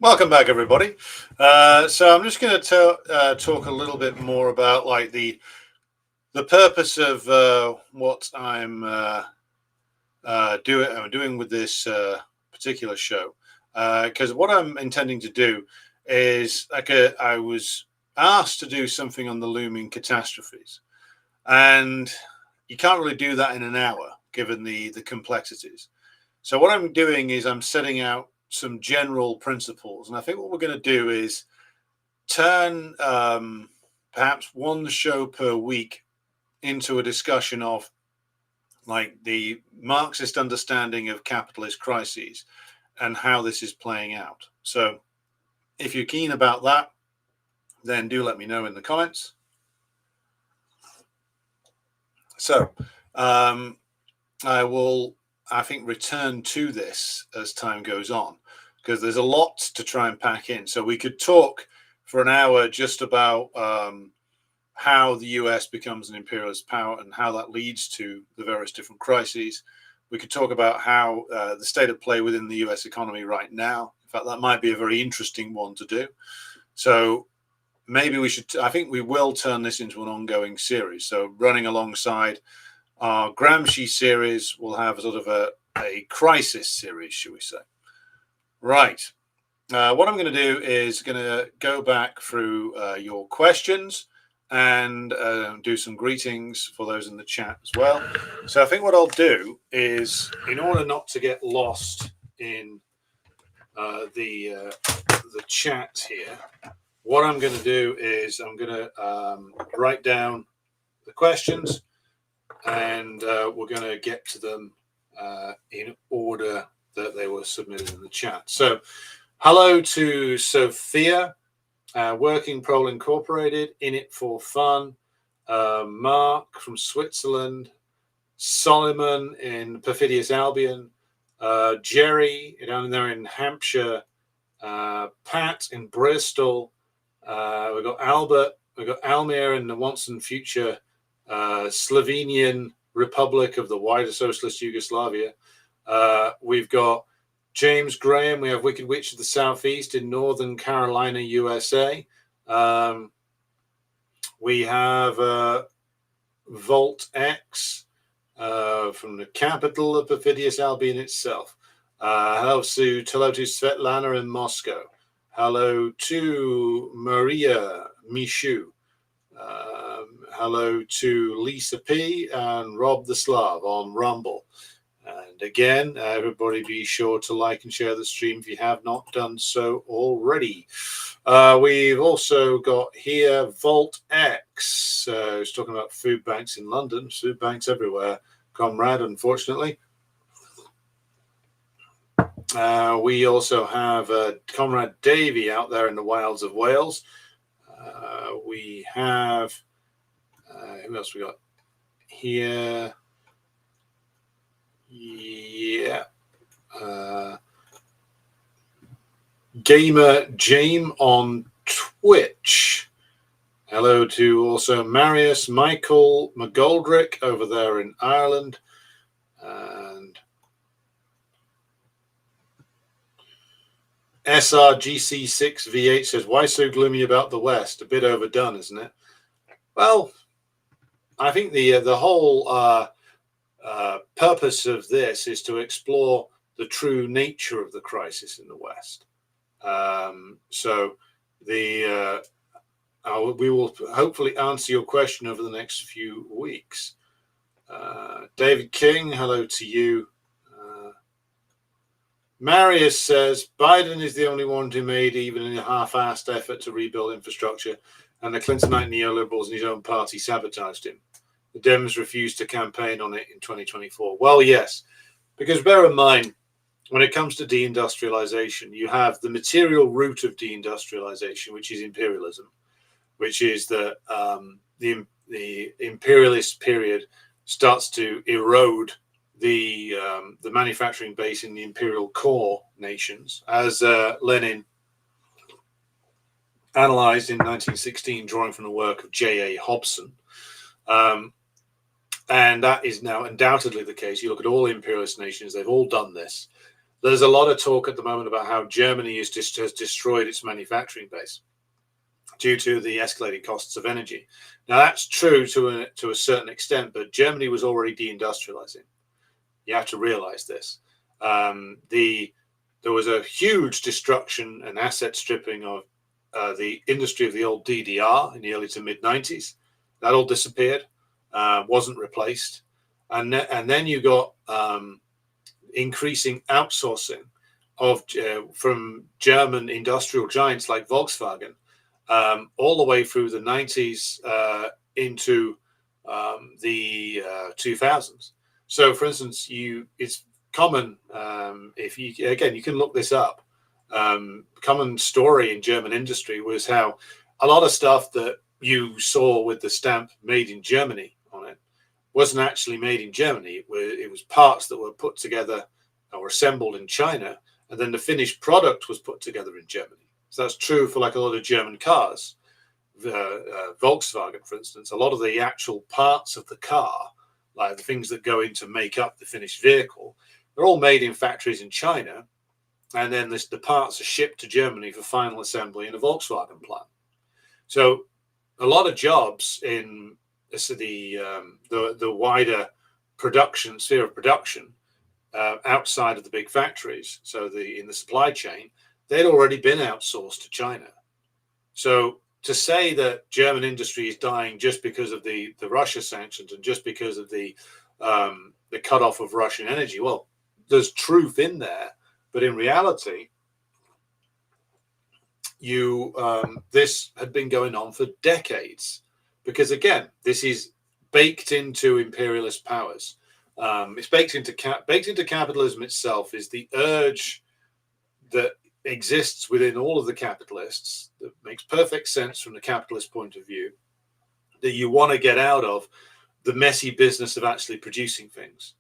Welcome back, everybody. So I'm just going to talk a little bit more about like the purpose of what I'm doing with this particular show. Because what I'm intending to do is I was asked to do something on the looming catastrophes, and you can't really do that in an hour given the complexities. So what I'm doing is I'm setting out some general principles, and I think what we're going to do is turn perhaps one show per week into a discussion of like the Marxist understanding of capitalist crises and how this is playing out. So if you're keen about that, then do let me know in the comments. So I will, I think, return to this as time goes on, because there's a lot to try and pack in. So we could talk for an hour just about how the US becomes an imperialist power and how that leads to the various different crises. We could talk about how the state of play within the US economy right now. In fact, that might be a very interesting one to do. So maybe we should, I think we will turn this into an ongoing series. So running alongside our Gramsci series, we'll have sort of a crisis series, should we say. Right. What I'm going to do is going to go back through your questions and do some greetings for those in the chat as well. So I think what I'll do is, in order not to get lost in the chat here, what I'm going to do is I'm going to write down the questions, and we're going to get to them in order that they were submitted in the chat. So hello to Sophia, Working Prole Incorporated, In It for Fun, Mark from Switzerland, Solomon in Perfidious Albion, Jerry down there in Hampshire, Pat in Bristol, we've got Albert, we've got Almir in the once and future Slovenian Republic of the wider socialist Yugoslavia. We've got James Graham. We have Wicked Witch of the Southeast in Northern Carolina, USA. We have Volt X from the capital of Perfidious Albion itself. Hello to Svetlana in Moscow. Hello to Maria Mishu. Hello to Lisa P and Rob the Slav on Rumble. And again, everybody be sure to like and share the stream if you have not done so already. We've also got here Volt X, who's talking about food banks in London, food banks everywhere, comrade, unfortunately. We also have Comrade Davey out there in the wilds of Wales. We have, who else we got here? Yeah. Gamer Jame on Twitch. Hello to also Marius Michael McGoldrick over there in Ireland. And SRGC6V8 says, why so gloomy about the West? A bit overdone, isn't it? Well, I think the whole purpose of this is to explore the true nature of the crisis in the West. So we will hopefully answer your question over the next few weeks. David King, hello to you. Marius says, Biden is the only one who made even a half-assed effort to rebuild infrastructure, and the Clintonite neoliberals in his own party sabotaged him. The Dems refused to campaign on it in 2024. Well, yes, because bear in mind, when it comes to deindustrialization, you have the material root of deindustrialization, which is imperialism, which is that the imperialist period starts to erode the manufacturing base in the imperial core nations, as Lenin analyzed in 1916, drawing from the work of J.A. Hobson. And that is now undoubtedly the case. You look at all imperialist nations, they've all done this. There's a lot of talk at the moment about how Germany has destroyed its manufacturing base due to the escalating costs of energy. Now, that's true to a certain extent, but Germany was already deindustrializing. You have to realize this. There was a huge destruction and asset stripping of the industry of the old DDR in the early to mid 90s. That all disappeared, wasn't replaced. And then you got increasing outsourcing of from German industrial giants like Volkswagen, all the way through the 90s into the 2000s. So, for instance, it's common, if you can look this up. Common story in German industry was how a lot of stuff that you saw with the stamp "Made in Germany" on it wasn't actually made in Germany. It was parts that were put together or assembled in China, and then the finished product was put together in Germany. So that's true for like a lot of German cars. Volkswagen, for instance, a lot of the actual parts of the car, like the things that go in to make up the finished vehicle, they're all made in factories in China, and then the parts are shipped to Germany for final assembly in a Volkswagen plant. So a lot of jobs in the wider production sphere of production outside of the big factories, so in the supply chain, they'd already been outsourced to China. So to say that German industry is dying just because of the Russia sanctions and just because of the cutoff of Russian energy, well, there's truth in there, but in reality, this had been going on for decades, because again, this is baked into imperialist powers. It's baked into capitalism itself. Is the urge that exists within all of the capitalists, that makes perfect sense from the capitalist point of view, that you want to get out of the messy business of actually producing things.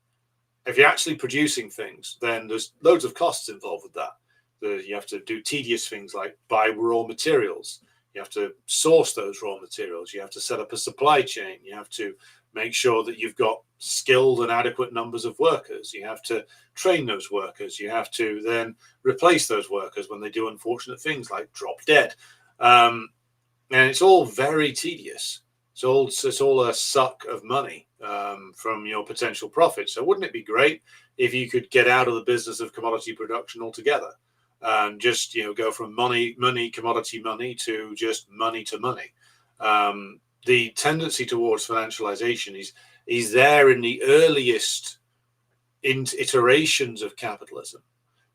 If you're actually producing things, then there's loads of costs involved with that. You have to do tedious things like buy raw materials. You have to source those raw materials. You have to set up a supply chain. You have to make sure that you've got skilled and adequate numbers of workers. You have to train those workers. You have to then replace those workers when they do unfortunate things like drop dead. And it's all very tedious. It's all a suck of money from your potential profit. So wouldn't it be great if you could get out of the business of commodity production altogether and just go from commodity money to just money to money? The tendency towards financialization is there in the earliest iterations of capitalism,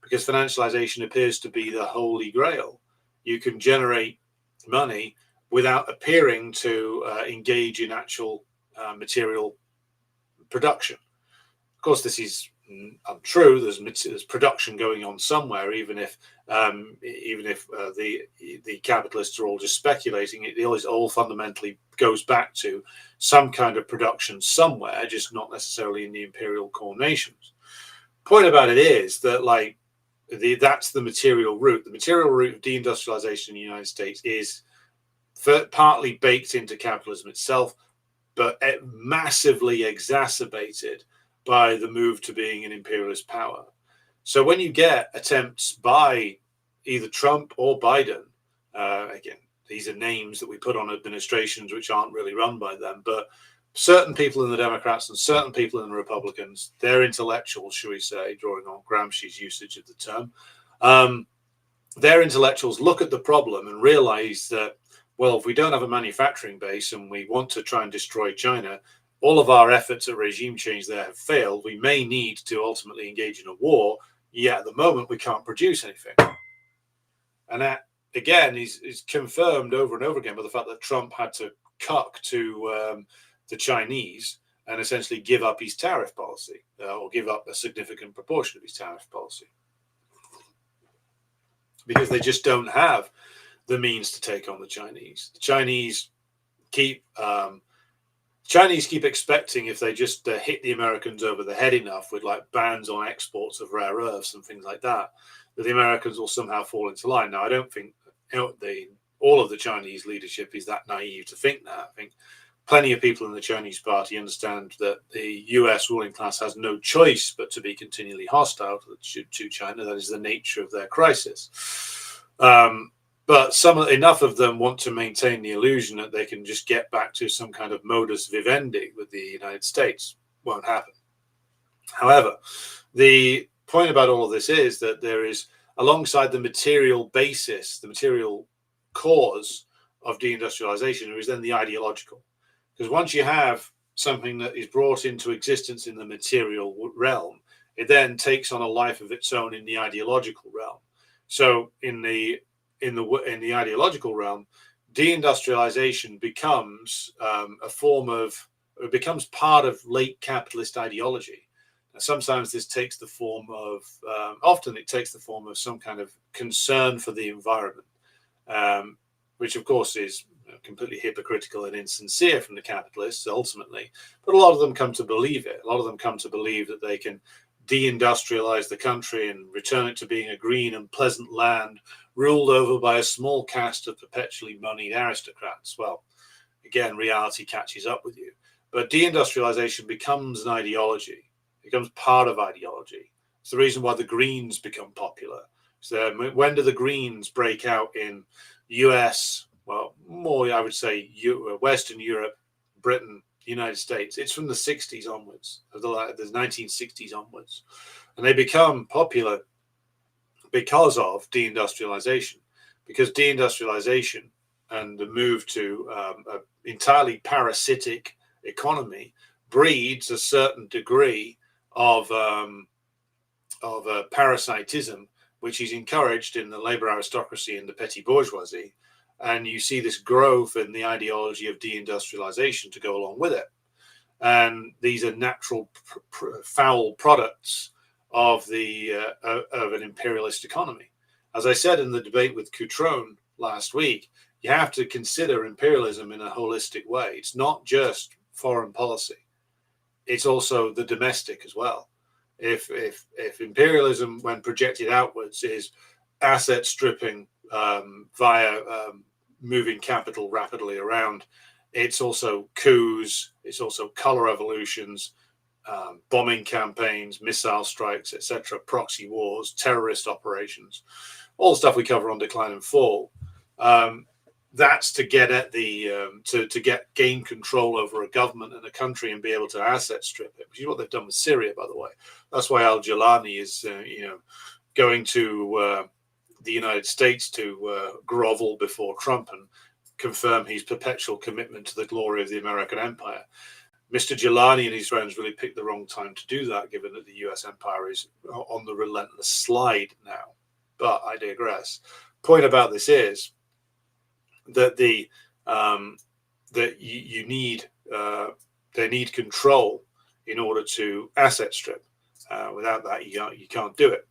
because financialization appears to be the holy grail. You can generate money without appearing to engage in actual material production. Of course, this is untrue. There's production going on somewhere, even if the capitalists are all just speculating. It all fundamentally goes back to some kind of production somewhere, just not necessarily in the imperial core nations. Point about it is that that's the material route. The material route of deindustrialization in the United States is partly baked into capitalism itself, but massively exacerbated by the move to being an imperialist power. So when you get attempts by either Trump or Biden, again, these are names that we put on administrations which aren't really run by them, but certain people in the Democrats and certain people in the Republicans, they're intellectuals, shall we say, drawing on Gramsci's usage of the term. Their intellectuals look at the problem and realize that, well, if we don't have a manufacturing base and we want to try and destroy China, all of our efforts at regime change there have failed. We may need to ultimately engage in a war, yet at the moment we can't produce anything. And that, again, is confirmed over and over again by the fact that Trump had to cuck to the Chinese and essentially give up his tariff policy, or give up a significant proportion of his tariff policy, because they just don't have the means to take on the Chinese. The Chinese keep expecting, if they just hit the Americans over the head enough with like bans on exports of rare earths and things like that, that the Americans will somehow fall into line. Now, I don't think all of the Chinese leadership is that naive to think that. I think plenty of people in the Chinese party understand that the US ruling class has no choice but to be continually hostile to China. That is the nature of their crisis. But enough of them want to maintain the illusion that they can just get back to some kind of modus vivendi with the United States. Won't happen. However, the point about all of this is that there is, alongside the material basis, the material cause of deindustrialization, there is then the ideological. Because once you have something that is brought into existence in the material realm, it then takes on a life of its own in the ideological realm. So in the ideological realm, deindustrialization becomes it becomes part of late capitalist ideology. Now, sometimes this takes the form of, often it takes the form of some kind of concern for the environment, which of course is completely hypocritical and insincere from the capitalists ultimately. But a lot of them come to believe it. A lot of them come to believe that they can deindustrialize the country and return it to being a green and pleasant land ruled over by a small caste of perpetually moneyed aristocrats. Well, again, reality catches up with you. But deindustrialization becomes an ideology. It becomes part of ideology. It's the reason why the Greens become popular. So when do the Greens break out in US, well, more I would say Western Europe, Britain, United States? It's from the 60s onwards, the 1960s onwards. And they become popular because of deindustrialization, because deindustrialization and the move to an entirely parasitic economy breeds a certain degree of parasitism, which is encouraged in the labor aristocracy and the petty bourgeoisie. And you see this growth in the ideology of deindustrialization to go along with it. And these are natural foul products of an imperialist economy. As I said in the debate with Coutron last week, you have to consider imperialism in a holistic way. It's not just foreign policy. It's also the domestic as well. If imperialism, when projected outwards, is asset stripping via moving capital rapidly around, it's also coups, it's also color revolutions, bombing campaigns, missile strikes, etc., proxy wars, terrorist operations, all the stuff we cover on Decline and Fall. That's to get at the to gain control over a government and a country and be able to asset strip it, which is what they've done with Syria, by the way. That's why Al-Jilani is going to the United States to grovel before Trump and confirm his perpetual commitment to the glory of the American empire. Mr. Jilani and his friends really picked the wrong time to do that, given that the US empire is on the relentless slide now. But I digress. Point about this is that they need control in order to asset strip. Without that, you can't do it.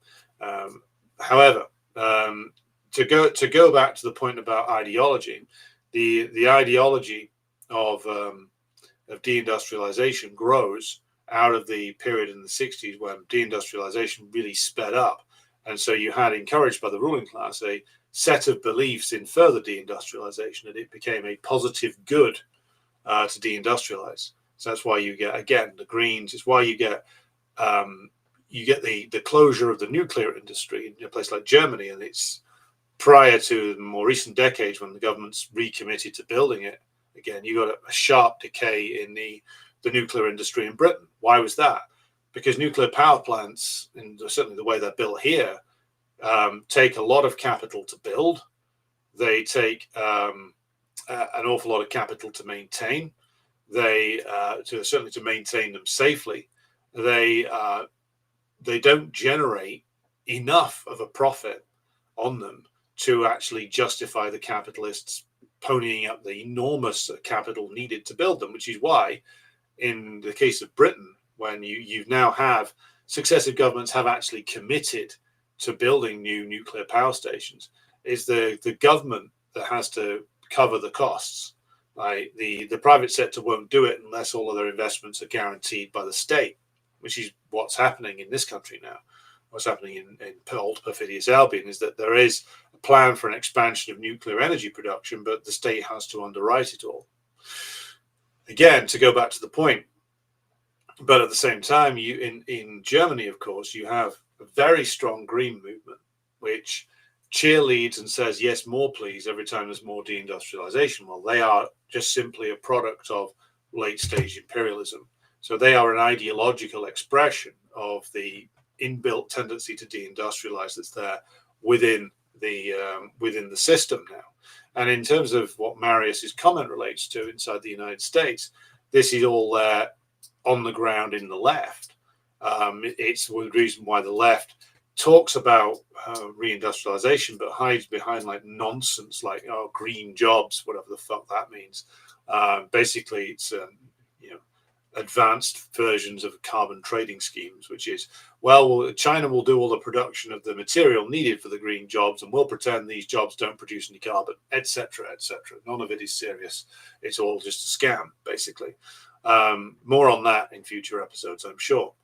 However, to go back to the point about ideology, the ideology of deindustrialization grows out of the period in the 60s when deindustrialization really sped up. And so you had, encouraged by the ruling class, a set of beliefs in further deindustrialization, and it became a positive good to deindustrialize. So that's why you get, again, the Greens. It's why you get the closure of the nuclear industry in a place like Germany, and it's prior to the more recent decades when the government's recommitted to building it. Again, you got a sharp decay in the nuclear industry in Britain. Why was that? Because nuclear power plants, and certainly the way they're built here, take a lot of capital to build. They take an awful lot of capital to maintain. Certainly to maintain them safely. They don't generate enough of a profit on them to actually justify the capitalists ponying up the enormous capital needed to build them, which is why, in the case of Britain, when you now have successive governments have actually committed to building new nuclear power stations, is the government that has to cover the costs. Like the private sector won't do it unless all of their investments are guaranteed by the state, which is what's happening in this country now. What's happening in old perfidious Albion is that there is a plan for an expansion of nuclear energy production, but the state has to underwrite it all. again, to go back to the point, but at the same time, in Germany, of course, you have a very strong green movement, which cheerleads and says, yes, more please, every time there's more deindustrialization. Well, they are just simply a product of late stage imperialism. So they are an ideological expression of the inbuilt tendency to deindustrialize that's there within the system now. And in terms of what Marius's comment relates to inside the United States, this is all there on the ground in the left. It's the reason why the left talks about reindustrialization, but hides behind like nonsense, like green jobs, whatever the fuck that means. Basically, it's advanced versions of carbon trading schemes, which is, well, China will do all the production of the material needed for the green jobs, and we'll pretend these jobs don't produce any carbon, etc., etc. None of it is serious. It's all just a scam, basically. More on that in future episodes, I'm sure.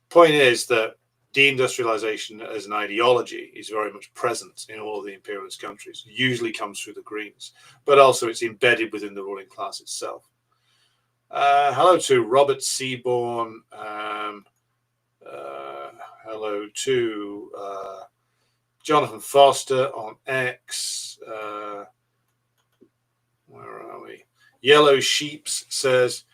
Point is that deindustrialization as an ideology is very much present in all of the imperialist countries. It usually comes through the Greens, but also it's embedded within the ruling class itself. Hello to Robert Seaborn. Hello to Jonathan Foster on X. Where are we? Yellow Sheeps says,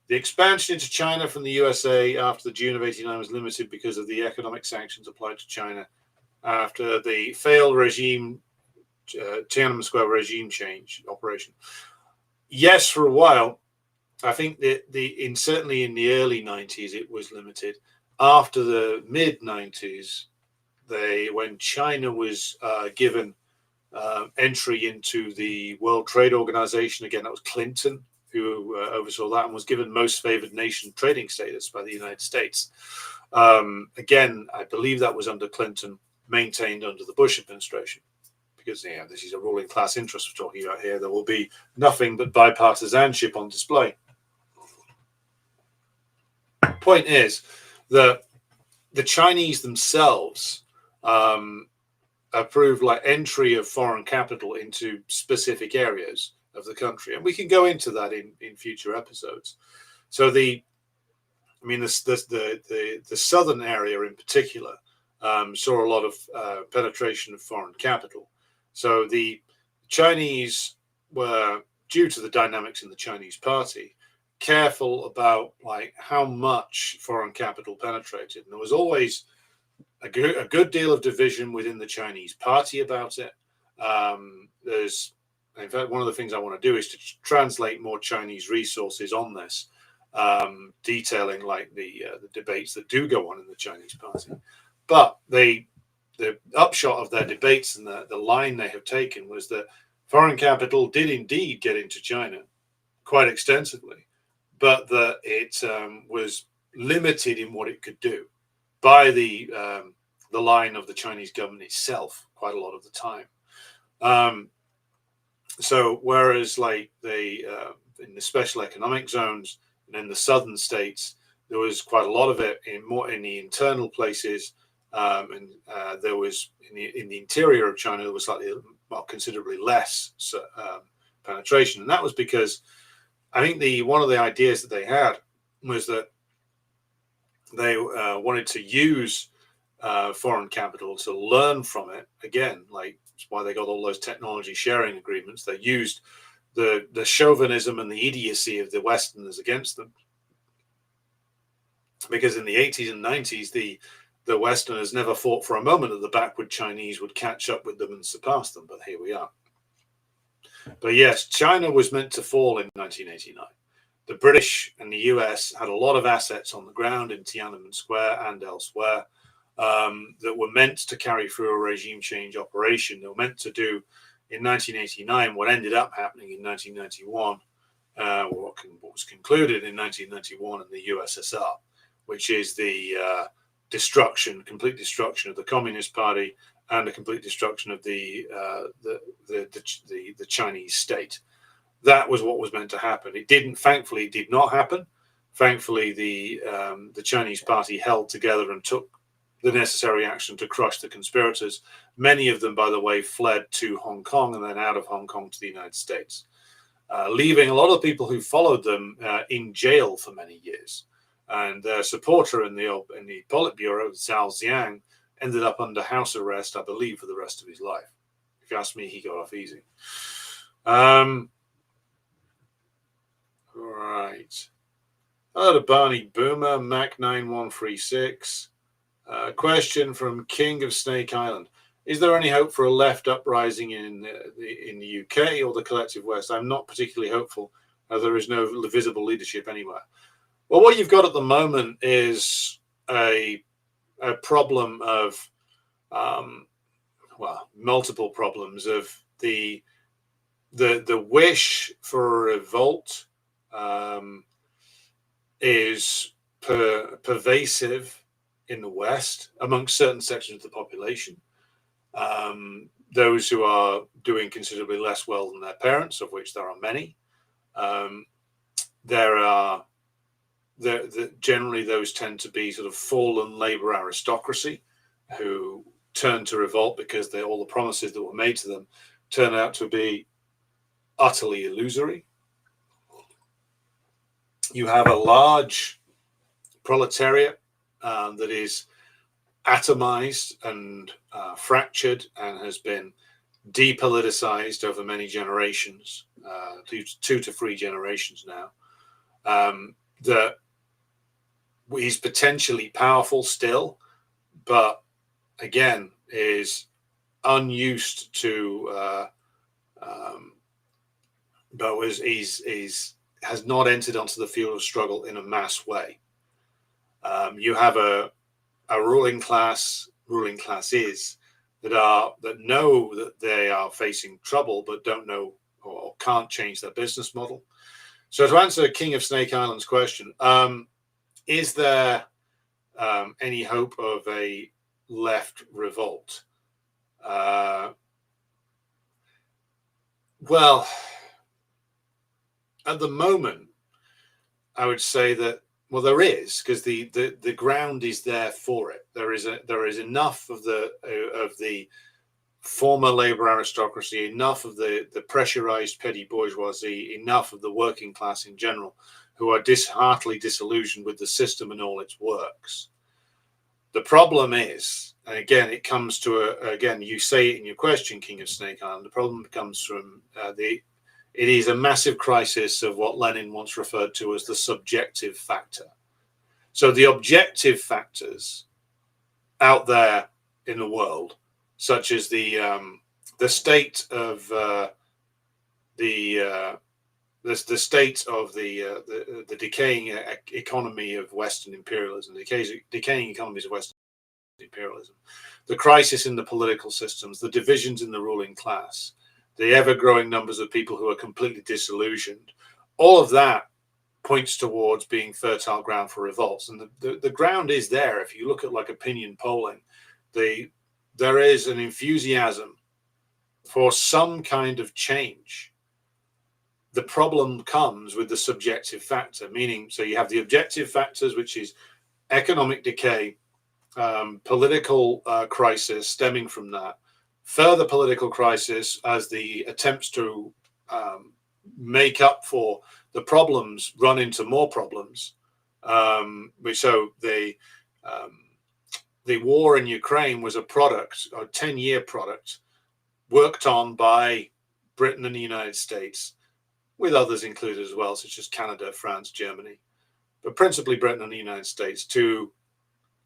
the expansion into China from the USA after the June of '89 was limited because of the economic sanctions applied to China after the failed regime, Tiananmen Square regime change operation. Yes, for a while. I think that certainly in the early 90s it was limited. After the mid 90s, when China was given entry into the World Trade Organization, again that was Clinton who oversaw that, and was given most favored nation trading status by the United States. Again, I believe that was under Clinton, maintained under the Bush administration, because this is a ruling class interest we're talking about here. There will be nothing but bipartisanship on display. Point is that the Chinese themselves approved like entry of foreign capital into specific areas of the country, and we can go into that in future episodes. So the southern area in particular saw a lot of penetration of foreign capital. So the Chinese were, due to the dynamics in the Chinese party, careful about like how much foreign capital penetrated, and there was always a good deal of division within the Chinese party about it. There's, in fact, one of the things I want to do is to translate more Chinese resources on this, detailing like the debates that do go on in the Chinese party. But the upshot of their debates and the line they have taken was that foreign capital did indeed get into China quite extensively, but that it was limited in what it could do by the line of the Chinese government itself quite a lot of the time. So whereas like in the special economic zones and in the southern states, there was quite a lot of it in the internal places, and there was in the interior of China, there was considerably less penetration, and that was because I think one of the ideas that they had was that they wanted to use foreign capital to learn from it. Again, like that's why they got all those technology sharing agreements. They used the chauvinism and the idiocy of the Westerners against them, because in the 80s and 90s, the Westerners never thought for a moment that the backward Chinese would catch up with them and surpass them. But here we are. But yes, China was meant to fall in 1989. The British and the US had a lot of assets on the ground in Tiananmen Square and elsewhere that were meant to carry through a regime change operation. They were meant to do in 1989 what ended up happening in 1991, what was concluded in 1991 in the USSR, which is the complete destruction of the Communist Party and the complete destruction of the Chinese state. That was what was meant to happen. It didn't. Thankfully, it did not happen. Thankfully, the Chinese party held together and took the necessary action to crush the conspirators. Many of them, by the way, fled to Hong Kong and then out of Hong Kong to the United States. leaving a lot of people who followed them in jail for many years. And their supporter in the Politburo, Zhao Ziang, ended up under house arrest, I believe, for the rest of his life. If you ask me, he got off easy. Right. Hello to Barney Boomer, Mac9136. Question from King of Snake Island. Is there any hope for a left uprising in the UK or the collective West? I'm not particularly hopeful. There is no visible leadership anywhere. Well, what you've got at the moment is a problem of, multiple problems of the wish for a revolt is pervasive in the West amongst certain sections of the population. Those who are doing considerably less well than their parents, of which there are many. Generally those tend to be sort of fallen labor aristocracy who turn to revolt because all the promises that were made to them turn out to be utterly illusory. You have a large proletariat that is atomized and fractured and has been depoliticized over many generations, 2 to 3 generations now. That he's potentially powerful still, but again is unused to, has not entered onto the field of struggle in a mass way. You have a ruling classes that know that they are facing trouble, but don't know or can't change their business model. So to answer King of Snake Island's question, is there any hope of a left revolt? Well, at the moment, I would say that, well, there is, because the ground is there for it. There is enough of the former labor aristocracy, enough of the pressurized petty bourgeoisie, enough of the working class in general, who are heartily disillusioned with the system and all its works. The problem is, and again, it comes to again, you say it in your question, King of Snake Island, the problem comes from it is a massive crisis of what Lenin once referred to as the subjective factor. So the objective factors out there in the world, such as the state of the decaying economy of Western imperialism, the decaying economies of Western imperialism, the crisis in the political systems, the divisions in the ruling class, the ever-growing numbers of people who are completely disillusioned, all of that points towards being fertile ground for revolts. And the ground is there. If you look at like opinion polling, there is an enthusiasm for some kind of change. The problem comes with the subjective factor, meaning, so you have the objective factors, which is economic decay, political crisis stemming from that, further political crisis as the attempts to make up for the problems run into more problems. So the war in Ukraine was a 10-year product, worked on by Britain and the United States, with others included as well, such as Canada, France, Germany, but principally Britain and the United States, to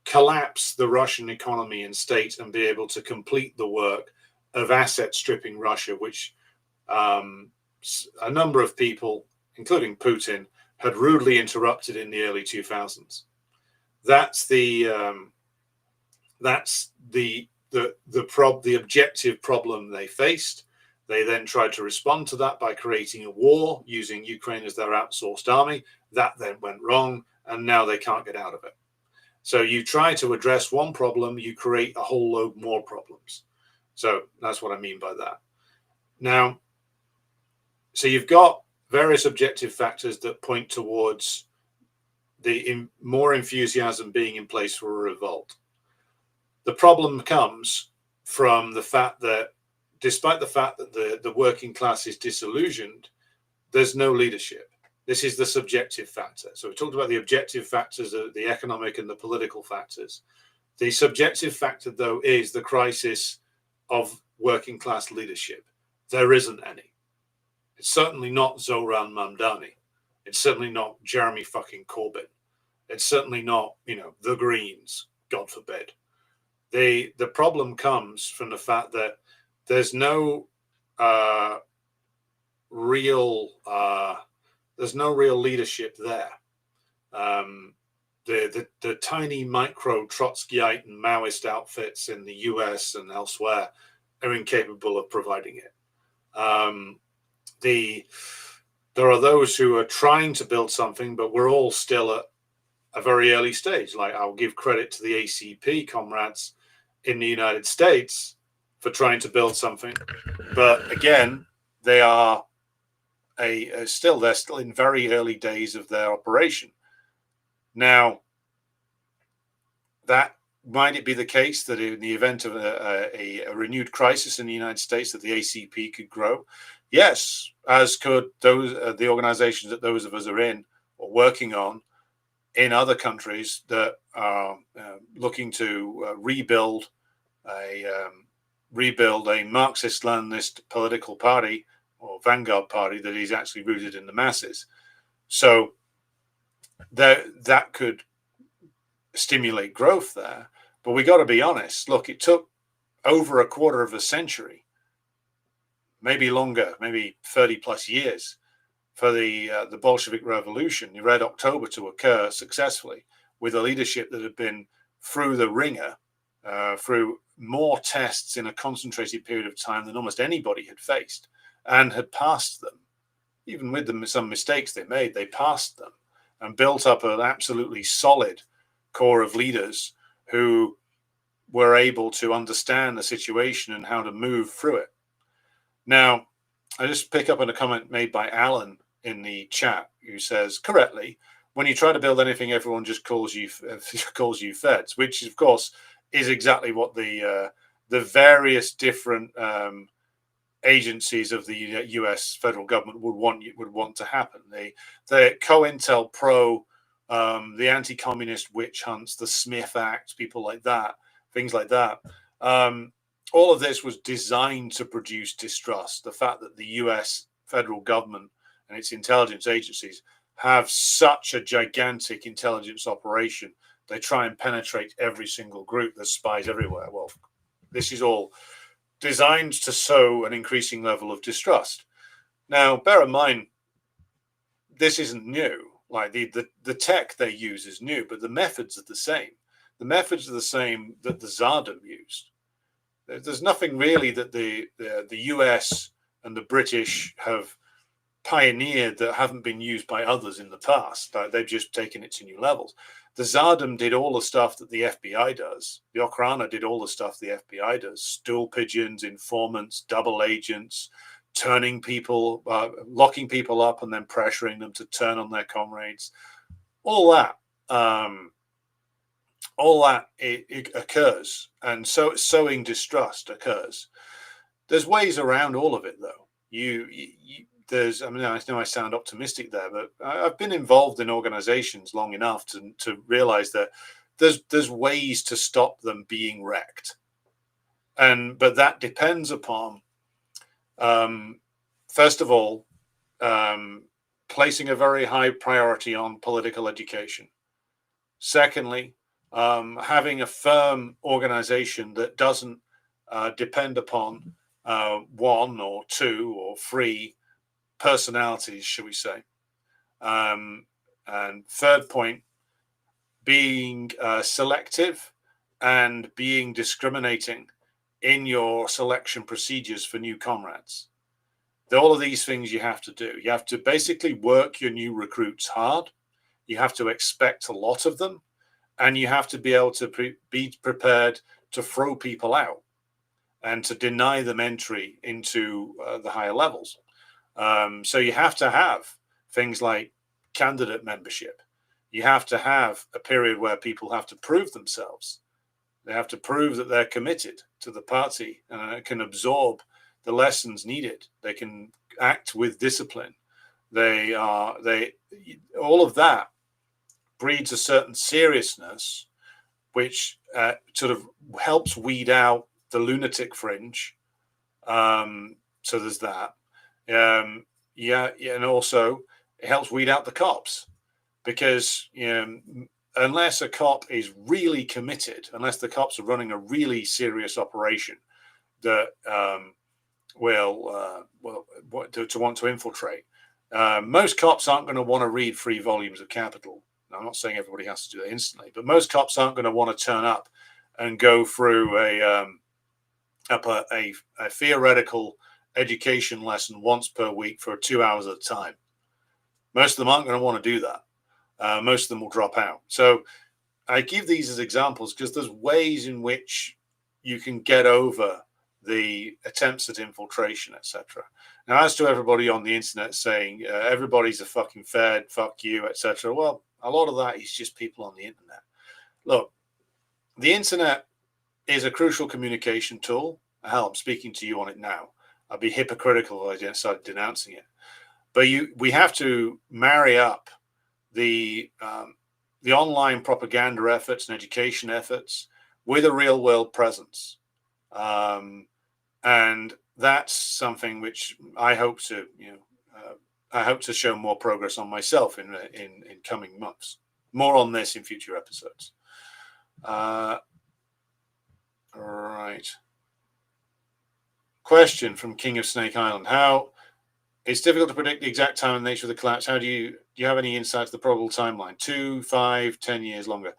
collapse the Russian economy and state and be able to complete the work of asset stripping Russia, which a number of people, including Putin, had rudely interrupted in the early 2000s. That's the objective problem they faced. They then tried to respond to that by creating a war using Ukraine as their outsourced army. That then went wrong, and now they can't get out of it. So you try to address one problem, you create a whole load more problems. So that's what I mean by that. Now, so you've got various objective factors that point towards more enthusiasm being in place for a revolt. The problem comes from the fact that, despite the fact that the working class is disillusioned, there's no leadership. This is the subjective factor. So we talked about the objective factors, the economic and the political factors. The subjective factor, though, is the crisis of working class leadership. There isn't any. It's certainly not Zoran Mamdani. It's certainly not Jeremy fucking Corbyn. It's certainly not, the Greens, God forbid. The problem comes from the fact that there's no real leadership there. The tiny micro Trotskyite and Maoist outfits in the US and elsewhere are incapable of providing it. There are those who are trying to build something, but we're all still at a very early stage. Like, I'll give credit to the ACP comrades in the United States for trying to build something, but again, they're still in very early days of their operation. Now, that might it be the case that in the event of a renewed crisis in the United States that the ACP could grow? Yes, as could the organizations that those of us are in or working on in other countries that are looking to rebuild a Marxist-Leninist political party or vanguard party that is actually rooted in the masses. So that could stimulate growth there. But we got to be honest. Look, it took over a quarter of a century, maybe longer, maybe 30 plus years, for the Bolshevik Revolution, the Red October, to occur successfully with a leadership that had been through the ringer, through more tests in a concentrated period of time than almost anybody had faced, and had passed them. Even with some mistakes they made, they passed them and built up an absolutely solid core of leaders who were able to understand the situation and how to move through it. Now, I just pick up on a comment made by Alan in the chat, who says, correctly, when you try to build anything, everyone just calls you feds, which of course is exactly what the various different agencies of the U.S. federal government would want to happen. The COINTELPRO, the anti-communist witch hunts, the Smith Act, people like that, things like that. All of this was designed to produce distrust. The fact that the U.S. federal government and its intelligence agencies have such a gigantic intelligence operation, they try and penetrate every single group. There's spies everywhere. Well, this is all designed to sow an increasing level of distrust. Now, bear in mind, this isn't new. Like the tech they use is new, but the methods are the same. The methods are the same that the Tsardom used. There's nothing really that the US and the British have pioneered that haven't been used by others in the past. They've just taken it to new levels. The Tsardom did all the stuff that the FBI does. The Okhrana did all the stuff the FBI does. Stool pigeons, informants, double agents, turning people, locking people up and then pressuring them to turn on their comrades. All that it occurs. And so sowing distrust occurs. There's ways around all of it, though. I know I sound optimistic there, but I've been involved in organizations long enough to realize that there's ways to stop them being wrecked. But that depends upon, first of all, placing a very high priority on political education. Secondly, having a firm organization that doesn't depend upon one or two or three personalities, shall we say. And third point, being selective and being discriminating in your selection procedures for new comrades. All of these things you have to do. You have to basically work your new recruits hard. You have to expect a lot of them, and you have to be able to be prepared to throw people out and to deny them entry into the higher levels. So you have to have things like candidate membership. You have to have a period where people have to prove themselves. They have to prove that they're committed to the party and can absorb the lessons needed. They can act with discipline. all of that breeds a certain seriousness, which sort of helps weed out the lunatic fringe. So there's that. And also it helps weed out the cops, because unless a cop is really committed, unless the cops are running a really serious operation that will want to infiltrate, most cops aren't going to want to read 3 volumes of Capital. Now, I'm not saying everybody has to do that instantly, but most cops aren't going to want to turn up and go through a theoretical education lesson once per week for 2 hours at a time. Most of them aren't going to want to do that. Most of them will drop out. So I give these as examples because there's ways in which you can get over the attempts at infiltration, etc. Now, as to everybody on the internet saying everybody's a fucking fed, fuck you, etc. Well, a lot of that is just people on the internet. Look, the internet is a crucial communication tool. Hell, I'm speaking to you on it now. I'd be hypocritical if I started denouncing it. But we have to marry up the online propaganda efforts and education efforts with a real world presence. And that's something which I hope to, show more progress on myself in coming months. More on this in future episodes. Right. Question from King of Snake Island: How it's difficult to predict the exact time and nature of the collapse. How do you have any insight to the probable timeline? 2, 5, 10 years longer?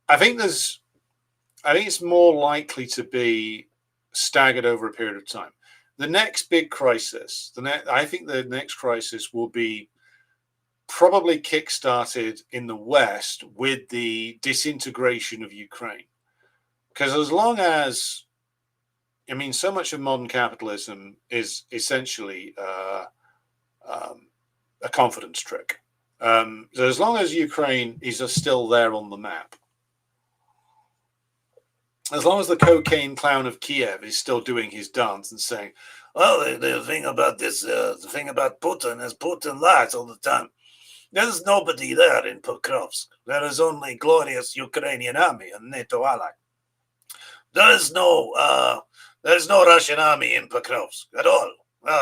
I think it's more likely to be staggered over a period of time. The next big crisis, I think the next crisis will be probably kick-started in the West with the disintegration of Ukraine. Because as long as, so much of modern capitalism is essentially a confidence trick. So as long as Ukraine is still there on the map, as long as the cocaine clown of Kiev is still doing his dance and saying, well, the thing about the thing about Putin is Putin lies all the time. There's nobody there in Pokrovsk. There is only glorious Ukrainian army and NATO ally. There is no Russian army in Pokrovsk at all.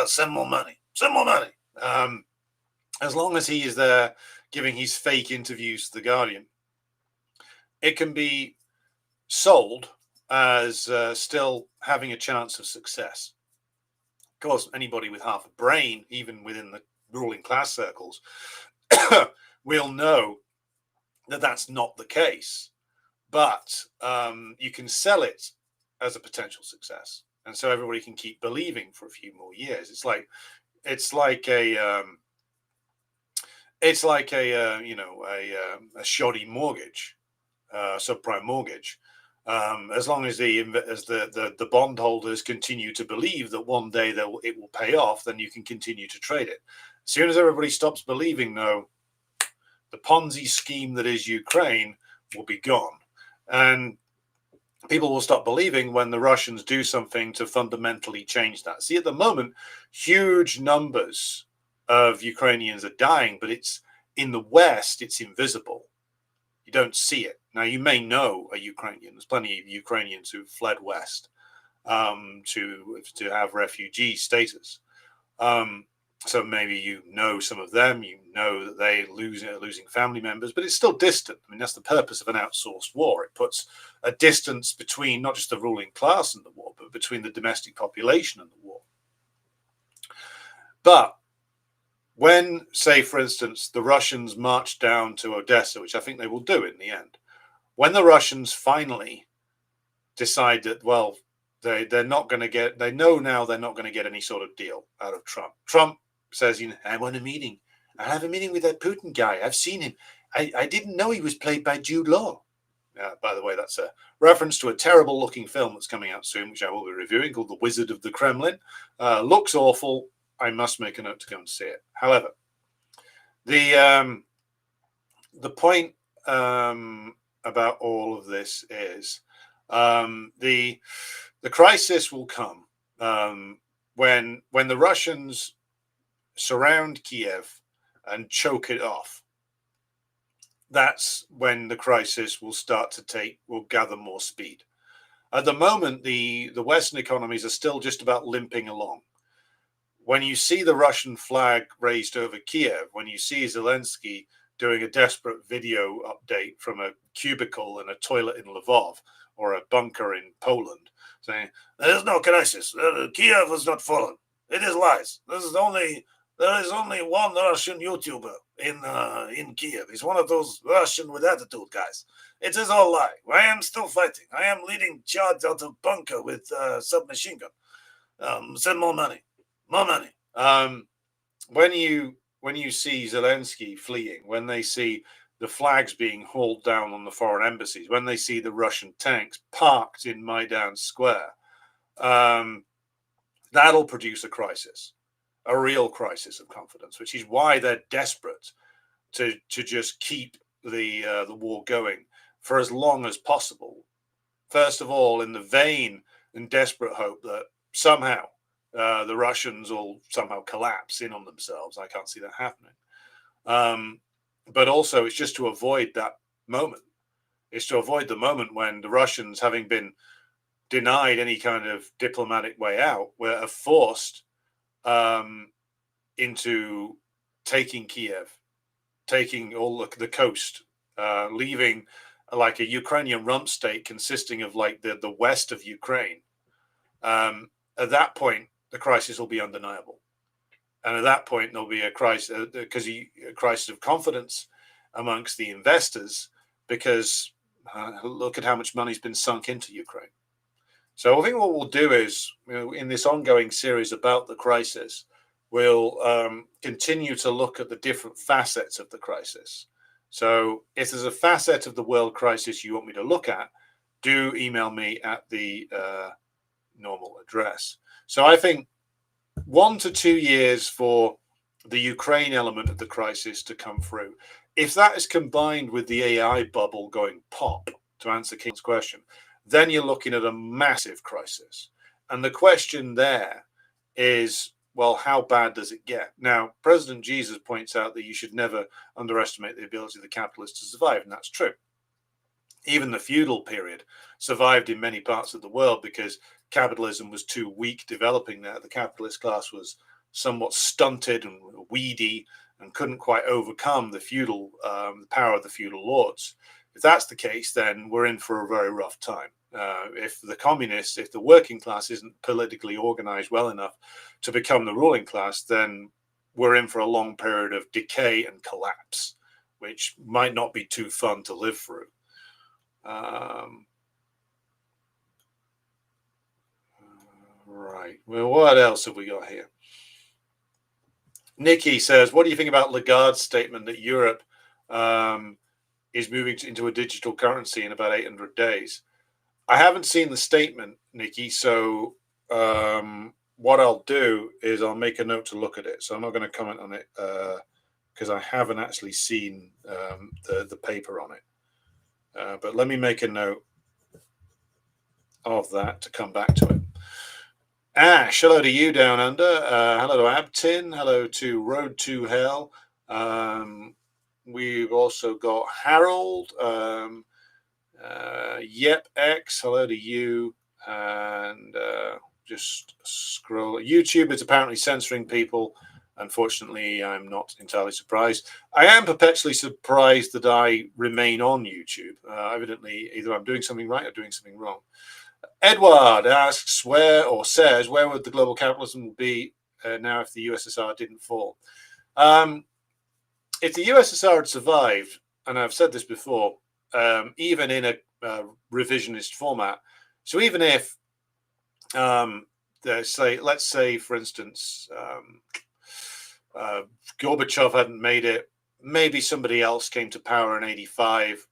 Send more money. Send more money. As long as he is there giving his fake interviews to The Guardian, it can be sold as still having a chance of success. Of course, anybody with half a brain, even within the ruling class circles, will know that that's not the case. But you can sell it as a potential success, and so everybody can keep believing for a few more years. It's like a shoddy mortgage, subprime mortgage. As long as the bondholders continue to believe that one day it will pay off, then you can continue to trade it. As soon as everybody stops believing, though, the Ponzi scheme that is Ukraine will be gone. And people will stop believing when the Russians do something to fundamentally change that. See, at the moment, huge numbers of Ukrainians are dying, but it's in the West, it's invisible. You don't see it. Now, you may know a Ukrainian. There's plenty of Ukrainians who've fled west to have refugee status. So maybe you know some of them. You know that they're losing family members, but it's still distant. I mean, that's the purpose of an outsourced war. It puts a distance between not just the ruling class and the war, but between the domestic population and the war. But when, say, for instance, the Russians march down to Odessa, which I think they will do in the end, when the Russians finally decide that, well, they're not going to get, they know now they're not going to get any sort of deal out of Trump. Trump says, I want a meeting. I have a meeting with that Putin guy. I've seen him. I didn't know he was played by Jude Law. By the way, that's a reference to a terrible looking film that's coming out soon, which I will be reviewing, called The Wizard of the Kremlin. Looks awful. I must make a note to go and see it. However, the point about all of this is the crisis will come when the Russians surround Kiev and choke it off, that's when the crisis will will gather more speed. At the moment, the Western economies are still just about limping along. When you see the Russian flag raised over Kiev, when you see Zelensky doing a desperate video update from a cubicle in a toilet in Lvov or a bunker in Poland, saying, there is no crisis, Kiev has not fallen, it is lies. There is only one Russian YouTuber in Kiev. He's one of those Russian with attitude guys. It is all lie. I am still fighting. I am leading charge out of bunker with submachine gun. Send more money. More money. When you see Zelensky fleeing, when they see the flags being hauled down on the foreign embassies, when they see the Russian tanks parked in Maidan Square, that'll produce a crisis, a real crisis of confidence, which is why they're desperate to just keep the war going for as long as possible. First of all, in the vain and desperate hope that somehow the Russians will somehow collapse in on themselves. I can't see that happening. But also, it's just to avoid that moment. It's to avoid the moment when the Russians, having been denied any kind of diplomatic way out, were forced into taking Kiev, taking all the coast, leaving like a Ukrainian rump state consisting of like the west of Ukraine. At that point, the crisis will be undeniable. And at that point, there'll be a crisis, a crisis of confidence amongst the investors, because look at how much money's been sunk into Ukraine. So I think what we'll do is, in this ongoing series about the crisis, we'll continue to look at the different facets of the crisis. So if there's a facet of the world crisis you want me to look at, do email me at the normal address. So I think 1 to 2 years for the Ukraine element of the crisis to come through. If that is combined with the AI bubble going pop, to answer King's question, then you're looking at a massive crisis. And the question there is, well, how bad does it get? Now, President Jesus points out that you should never underestimate the ability of the capitalists to survive, and that's true. Even the feudal period survived in many parts of the world because capitalism was too weak developing there. The capitalist class was somewhat stunted and weedy and couldn't quite overcome the feudal power of the feudal lords. If that's the case, then we're in for a very rough time. If the working class isn't politically organized well enough to become the ruling class, then we're in for a long period of decay and collapse, which might not be too fun to live through. Right. Well, what else have we got here? Nikki says, what do you think about Lagarde's statement that Europe is moving into a digital currency in about 800 days? I haven't seen the statement, Nikki, so what I'll do is I'll make a note to look at it. So I'm not going to comment on it because I haven't actually seen the paper on it. But let me make a note of that to come back to it. Ash, hello to you down under. Hello to Abtin. Hello to Road to Hell. We've also got Harold. Yep X, hello to you. And just scroll. YouTube is apparently censoring people. Unfortunately, I'm not entirely surprised. I am perpetually surprised that I remain on YouTube. Evidently, either I'm doing something right or doing something wrong. Edward asks where would the global capitalism be now if the USSR didn't fall? If the USSR had survived, and I've said this before, even in a revisionist format, so even if let's say for instance Gorbachev hadn't made it, maybe somebody else came to power in 85,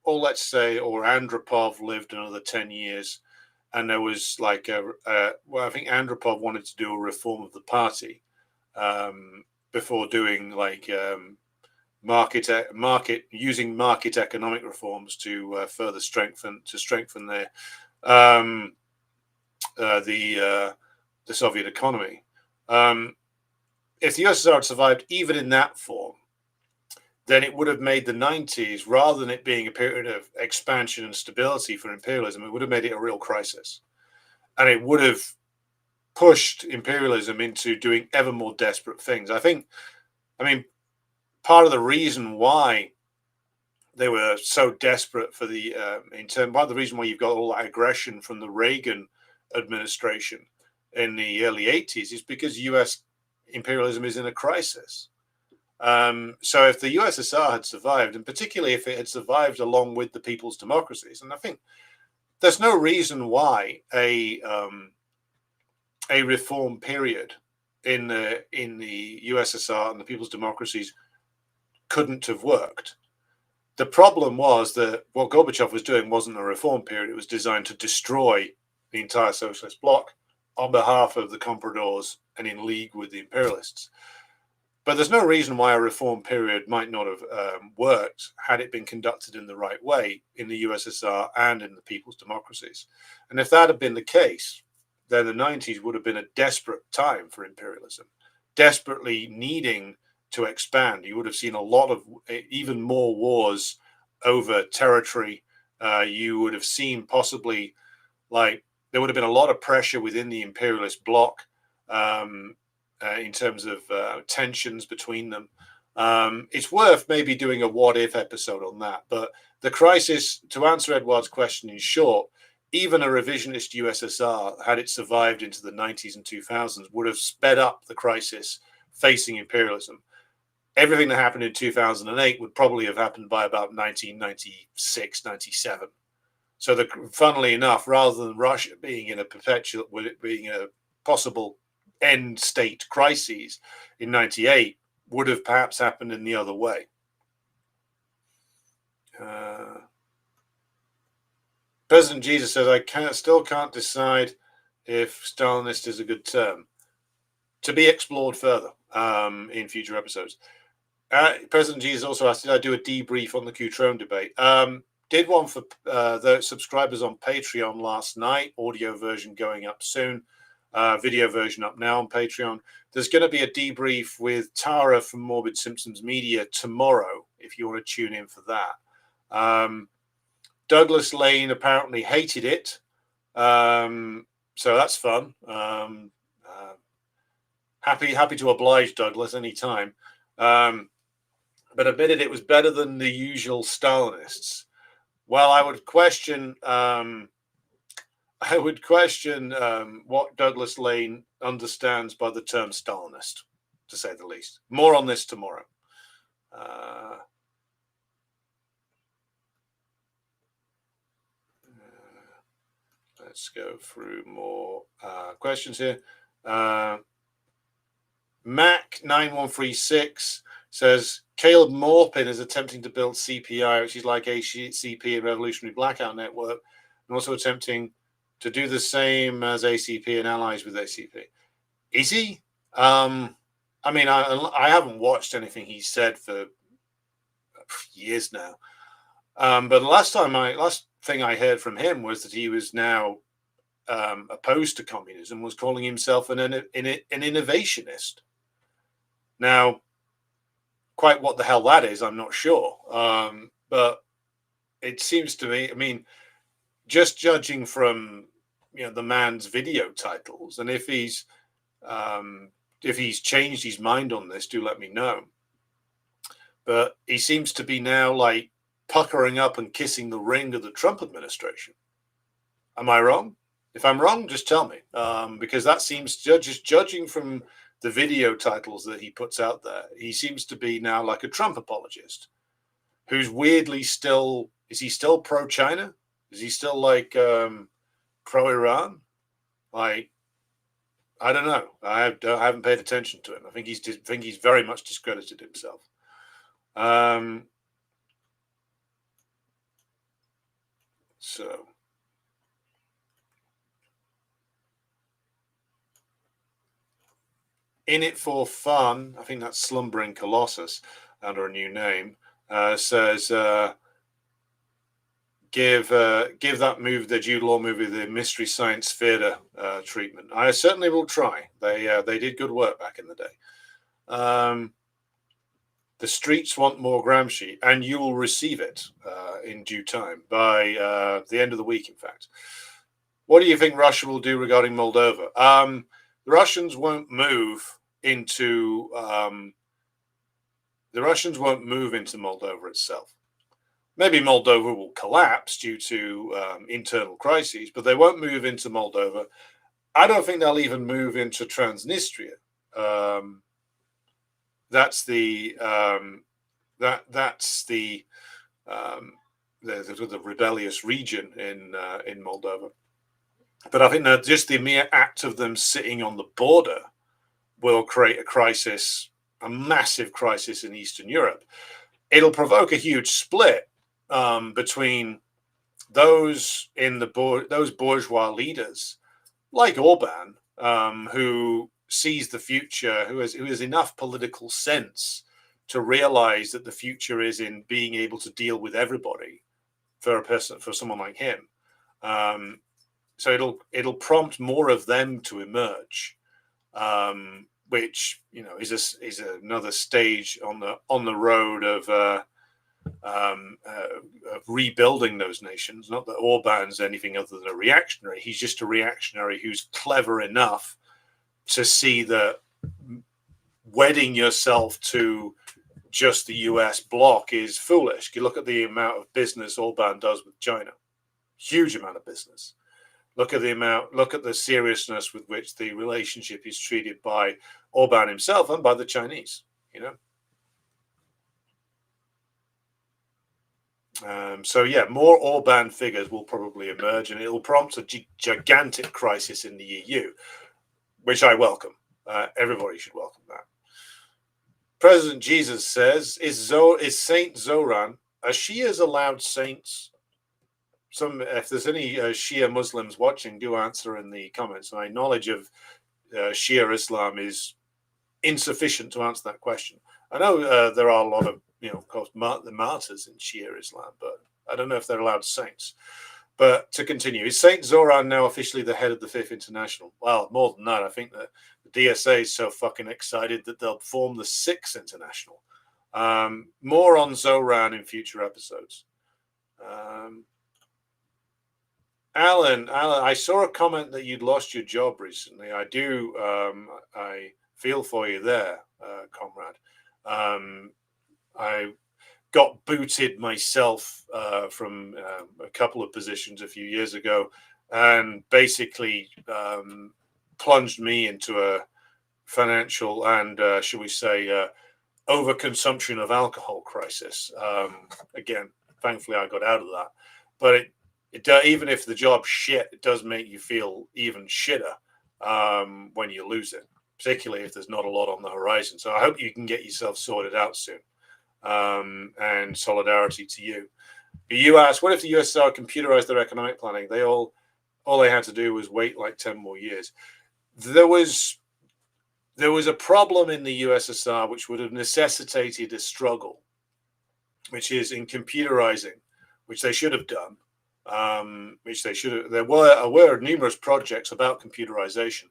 or Andropov lived another 10 years, and there was like I think Andropov wanted to do a reform of the party before doing like using market economic reforms to further strengthen the Soviet economy. If the USSR had survived even in that form, then it would have made the 90s, rather than it being a period of expansion and stability for imperialism, it would have made it a real crisis. And it would have pushed imperialism into doing ever more desperate things. I mean, part of the reason why they were so desperate for the, part of the reason why you've got all that aggression from the Reagan administration in the early 80s is because US imperialism is in a crisis. So if the USSR had survived, and particularly if it had survived along with the people's democracies, and I think there's no reason why a reform period in the USSR and the people's democracies couldn't have worked. The problem was that what Gorbachev was doing wasn't a reform period. It was designed to destroy the entire socialist bloc on behalf of the compradors and in league with the imperialists. But there's no reason why a reform period might not have worked had it been conducted in the right way in the USSR and in the people's democracies. And if that had been the case, then the 90s would have been a desperate time for imperialism, desperately needing to expand. You would have seen a lot of even more wars over territory. You would have seen possibly there would have been a lot of pressure within the imperialist bloc in terms of tensions between them. It's worth maybe doing a what if episode on that. But the crisis, to answer Edward's question in short, even a revisionist USSR, had it survived into the 90s and 2000s, would have sped up the crisis facing imperialism. Everything that happened in 2008 would probably have happened by about 1996, 97. So funnily enough, rather than Russia being in a possible end state crises in 98, would have perhaps happened in the other way. President Jesus says, I still can't decide if Stalinist is a good term. To be explored further in future episodes. President Jesus also asked, did I do a debrief on the Cutrone debate? Did one for the subscribers on Patreon last night, audio version going up soon, video version up now on Patreon. There's going to be a debrief with Tara from Morbid Symptoms Media tomorrow, if you want to tune in for that. Douglas Lane apparently hated it, so that's fun. Happy to oblige Douglas anytime, but admitted it was better than the usual Stalinists. Well, I would question what Douglas Lane understands by the term Stalinist, to say the least. More on this tomorrow. Let's go through more questions here. Mac9136 says Caleb Morpin is attempting to build CPI, which is like ACP and Revolutionary Blackout Network, and also attempting to do the same as ACP and allies with ACP. Is he? I mean, I haven't watched anything he said for years now. But the last thing I heard from him was that he was now opposed to communism, was calling himself an innovationist. Now, quite what the hell that is, I'm not sure. But it seems to me, I mean, just judging from the man's video titles, and if he's changed his mind on this, do let me know. But he seems to be now like puckering up and kissing the ring of the Trump administration. Am I wrong? If I'm wrong, just tell me, because that seems, just judging from the video titles that he puts out there, he seems to be now like a Trump apologist who's weirdly still, is he still pro-China? Is he still like pro-Iran? Like, I don't know. I haven't paid attention to him. I think he's very much discredited himself. So In It For Fun, I think that's Slumbering Colossus under a new name, says give that movie, the Jude Law movie, the Mystery Science Theater treatment. I certainly will try. They did good work back in the day. The streets want more Gramsci, and you will receive it in due time, by the end of the week, in fact. What do you think Russia will do regarding Moldova? The Russians won't move into Moldova itself. Maybe Moldova will collapse due to internal crises, but they won't move into Moldova. I don't think they'll even move into Transnistria. That's the rebellious region in Moldova. But I think that just the mere act of them sitting on the border will create a crisis, a massive crisis in Eastern Europe. It'll provoke a huge split between those bourgeois leaders like Orban, who sees the future, who has enough political sense to realize that the future is in being able to deal with everybody for someone like him. So it'll prompt more of them to emerge, which is another stage on the road of rebuilding those nations. Not that Orban's anything other than a reactionary. He's just a reactionary who's clever enough to see that wedding yourself to just the US bloc is foolish. You look at the amount of business Orban does with China. Huge amount of business. Look at the seriousness with which the relationship is treated by Orban himself and by the Chinese, So yeah, more Orban figures will probably emerge, and it will prompt a gigantic crisis in the EU, which I welcome. Everybody should welcome that. President Jesus says, is Saint Zoran, are Shias allowed saints? If there's any Shia Muslims watching, do answer in the comments. My knowledge of Shia Islam is insufficient to answer that question. I know there are a lot of, of course, the martyrs in Shia Islam, but I don't know if they're allowed saints. But to continue, is Saint Zoran now officially the head of the Fifth International? Well, more than that, I think that the DSA is so fucking excited that they'll form the Sixth International. More on Zoran in future episodes. Alan, I saw a comment that you'd lost your job recently. I do. I feel for you there, comrade. I got booted myself from a couple of positions a few years ago, and basically plunged me into a financial and, shall we say, overconsumption of alcohol crisis. Again, thankfully, I got out of that. But even if the job's shit, it does make you feel even shitter when you lose it, particularly if there's not a lot on the horizon. So I hope you can get yourself sorted out soon. And solidarity to you. But you asked, what if the USSR computerized their economic planning? All they had to do was wait like 10 more years. There was a problem in the USSR which would have necessitated a struggle, which is in computerizing, which they should have done. There were numerous projects about computerization,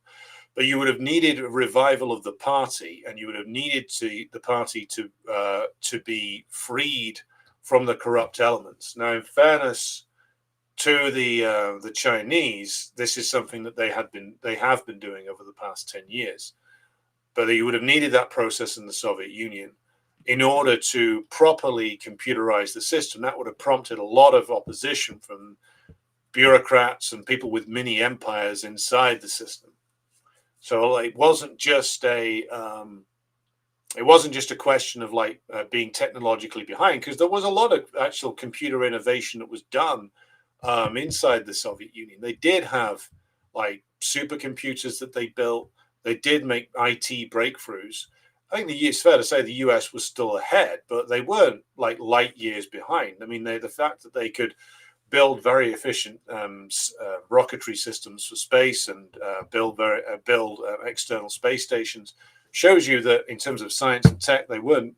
but you would have needed a revival of the party, and you would have needed the party to be freed from the corrupt elements. Now, in fairness to the Chinese, this is something that they have been doing over the past 10 years, but you would have needed that process in the Soviet Union in order to properly computerize the system. That would have prompted a lot of opposition from bureaucrats and people with mini empires inside the system. So it wasn't just a question of being technologically behind, because there was a lot of actual computer innovation that was done inside the Soviet Union. They did have supercomputers that they built. They did make IT breakthroughs. I think it's fair to say the US was still ahead, but they weren't light years behind. I mean, the fact that they could build very efficient rocketry systems for space and build external space stations shows you that in terms of science and tech, they weren't,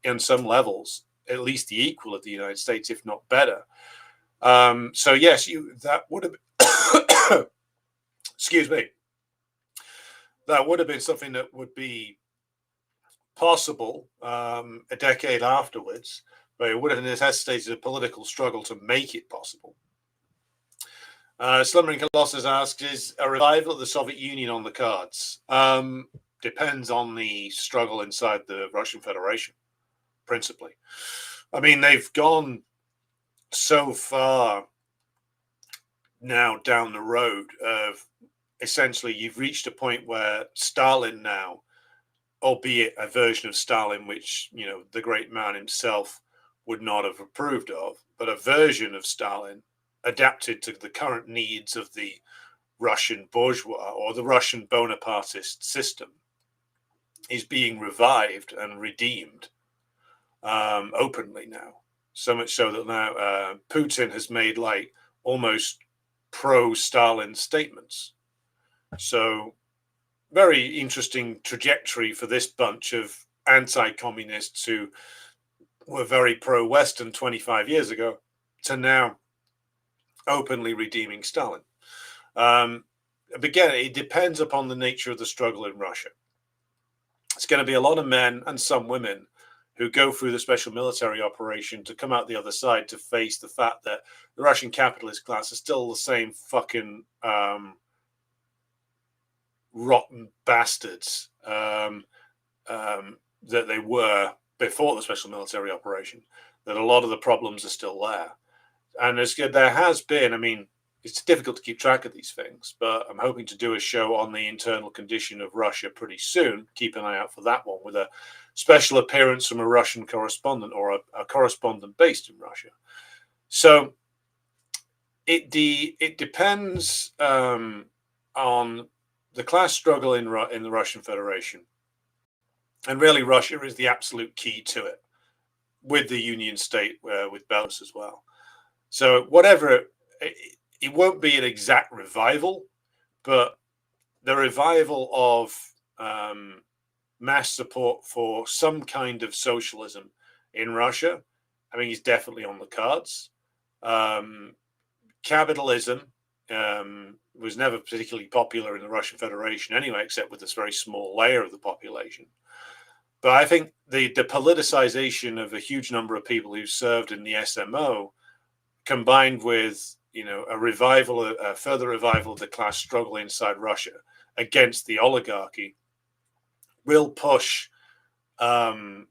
in some levels, at least the equal of the United States, if not better. So yes, that would have excuse me, that would have been something that would be possible a decade afterwards, but it would have necessitated a political struggle to make it possible. Slumbering Colossus asks, is a revival of the Soviet Union on the cards? Depends on the struggle inside the Russian Federation, principally. I mean, they've gone so far now down the road of essentially you've reached a point where Stalin now, albeit a version of Stalin which, you know, the great man himself would not have approved of, but a version of Stalin adapted to the current needs of the Russian bourgeois or the Russian Bonapartist system, is being revived and redeemed openly now. So much so that now Putin has made like almost pro-Stalin statements. So very interesting trajectory for this bunch of anti-communists who were very pro-Western 25 years ago to now openly redeeming Stalin. But again, it depends upon the nature of the struggle in Russia. It's going to be a lot of men and some women who go through the special military operation to come out the other side to face the fact that the Russian capitalist class is still the same fucking rotten bastards that they were before the special military operation, that a lot of the problems are still there. And there has been, I mean, it's difficult to keep track of these things, but I'm hoping to do a show on the internal condition of Russia pretty soon. Keep an eye out for that one with a special appearance from a Russian correspondent or a correspondent based in Russia. So it depends on the class struggle in the Russian Federation. And really, Russia is the absolute key to it, with the Union State, with Belarus as well. So whatever, it won't be an exact revival, but the revival of mass support for some kind of socialism in Russia, I mean, is definitely on the cards. Capitalism was never particularly popular in the Russian Federation anyway, except with this very small layer of the population. But I think the politicization of a huge number of people who served in the SMO, combined with, you know, a further revival of the class struggle inside Russia against the oligarchy, will push the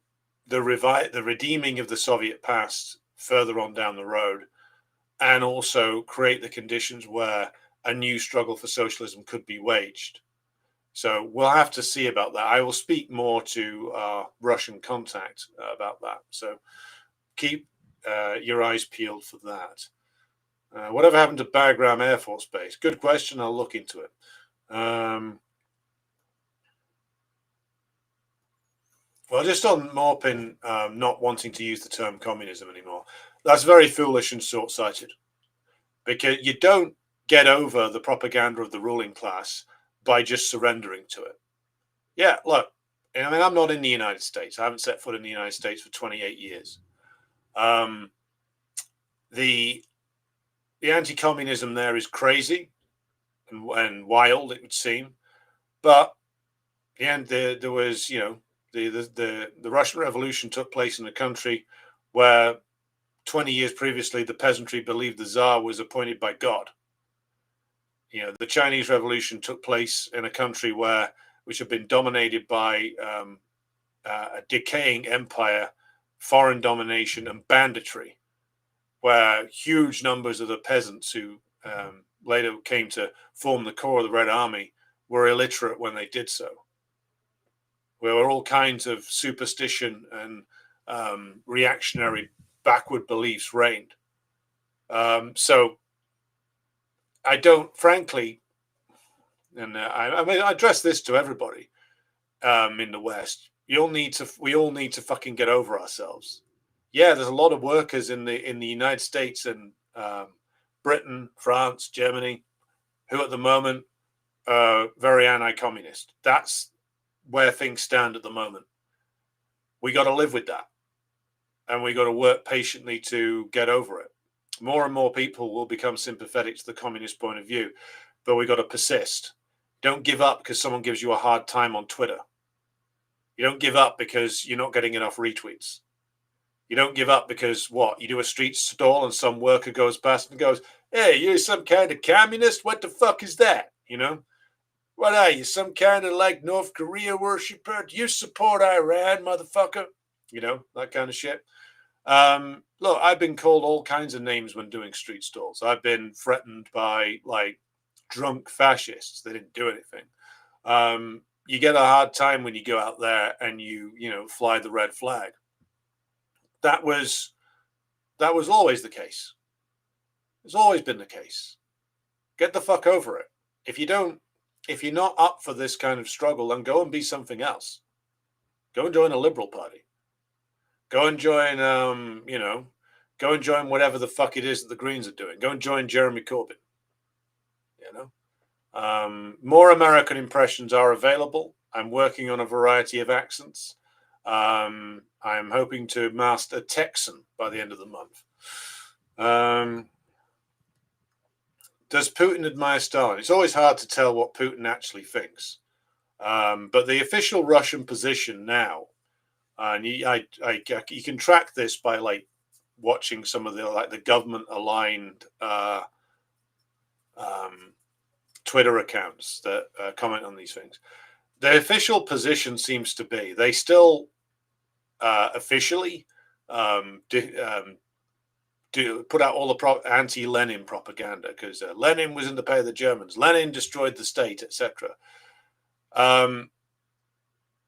redeeming of the Soviet past further on down the road, and also create the conditions where a new struggle for socialism could be waged. So we'll have to see about that. I will speak more to our Russian contact about that. So keep your eyes peeled for that. Whatever happened to Bagram Air Force Base? Good question. I'll look into it. Well, just on Morpin not wanting to use the term communism anymore, that's very foolish and short-sighted, because you don't get over the propaganda of the ruling class by just surrendering to it. Yeah, look, I mean, I'm not in the United States. I haven't set foot in the United States for 28 years. The anti-communism there is crazy and wild, it would seem. But in the end, there was, you know, the Russian Revolution took place in a country where 20 years previously the peasantry believed the Tsar was appointed by God. You know, the Chinese Revolution took place in a country which had been dominated by a decaying empire, foreign domination, and banditry, where huge numbers of the peasants who later came to form the core of the Red Army were illiterate when they did so, where all kinds of superstition and reactionary backward beliefs reigned. So I don't, frankly, and I mean, I address this to everybody in the West. We all need to fucking get over ourselves. Yeah, there's a lot of workers in the United States and Britain, France, Germany, who at the moment are very anti-communist. That's where things stand at the moment. We got to live with that, and we got to work patiently to get over it. More and more people will become sympathetic to the communist point of view, but we got to persist. Don't give up because someone gives you a hard time on Twitter. You don't give up because you're not getting enough retweets. You don't give up because what? You do a street stall and some worker goes past and goes, "Hey, you're some kind of communist? What the fuck is that?" What are you, some kind of like North Korea worshiper? Do you support Iran, motherfucker? That kind of shit. Look, I've been called all kinds of names when doing street stalls. I've been threatened by like drunk fascists. They didn't do anything. You get a hard time when you go out there and you fly the red flag. That was always the case. It's always been the case. Get the fuck over it. If you're not up for this kind of struggle, then go and be something else. Go and join a liberal party. Go and join, go and join whatever the fuck it is that the Greens are doing. Go and join Jeremy Corbyn. More American impressions are available. I'm working on a variety of accents. I'm hoping to master Texan by the end of the month. Does Putin admire Stalin? It's always hard to tell what Putin actually thinks. But the official Russian position now, and you can track this by like watching some of the government aligned Twitter accounts that comment on these things. The official position seems to be they still officially do put out all the anti-Lenin propaganda because Lenin was in the pay of the Germans. Lenin destroyed the state, etc.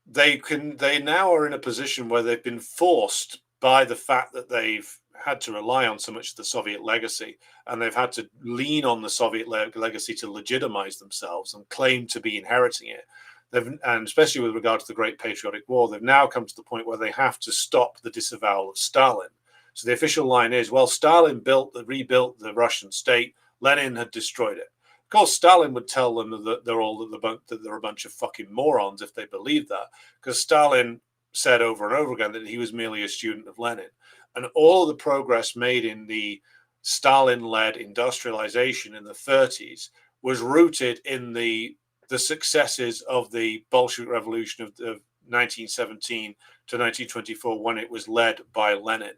They now are in a position where they've been forced by the fact that they've had to rely on so much of the Soviet legacy, and they've had to lean on the Soviet legacy to legitimize themselves and claim to be inheriting it. And especially with regard to the Great Patriotic War, they've now come to the point where they have to stop the disavowal of Stalin. So the official line is, well, Stalin rebuilt the Russian state. Lenin had destroyed it. Of course, Stalin would tell them that they're a bunch of fucking morons if they believe that, because Stalin said over and over again that he was merely a student of Lenin. And all of the progress made in the Stalin-led industrialization in the 30s was rooted in the successes of the Bolshevik Revolution of 1917 to 1924, when it was led by Lenin.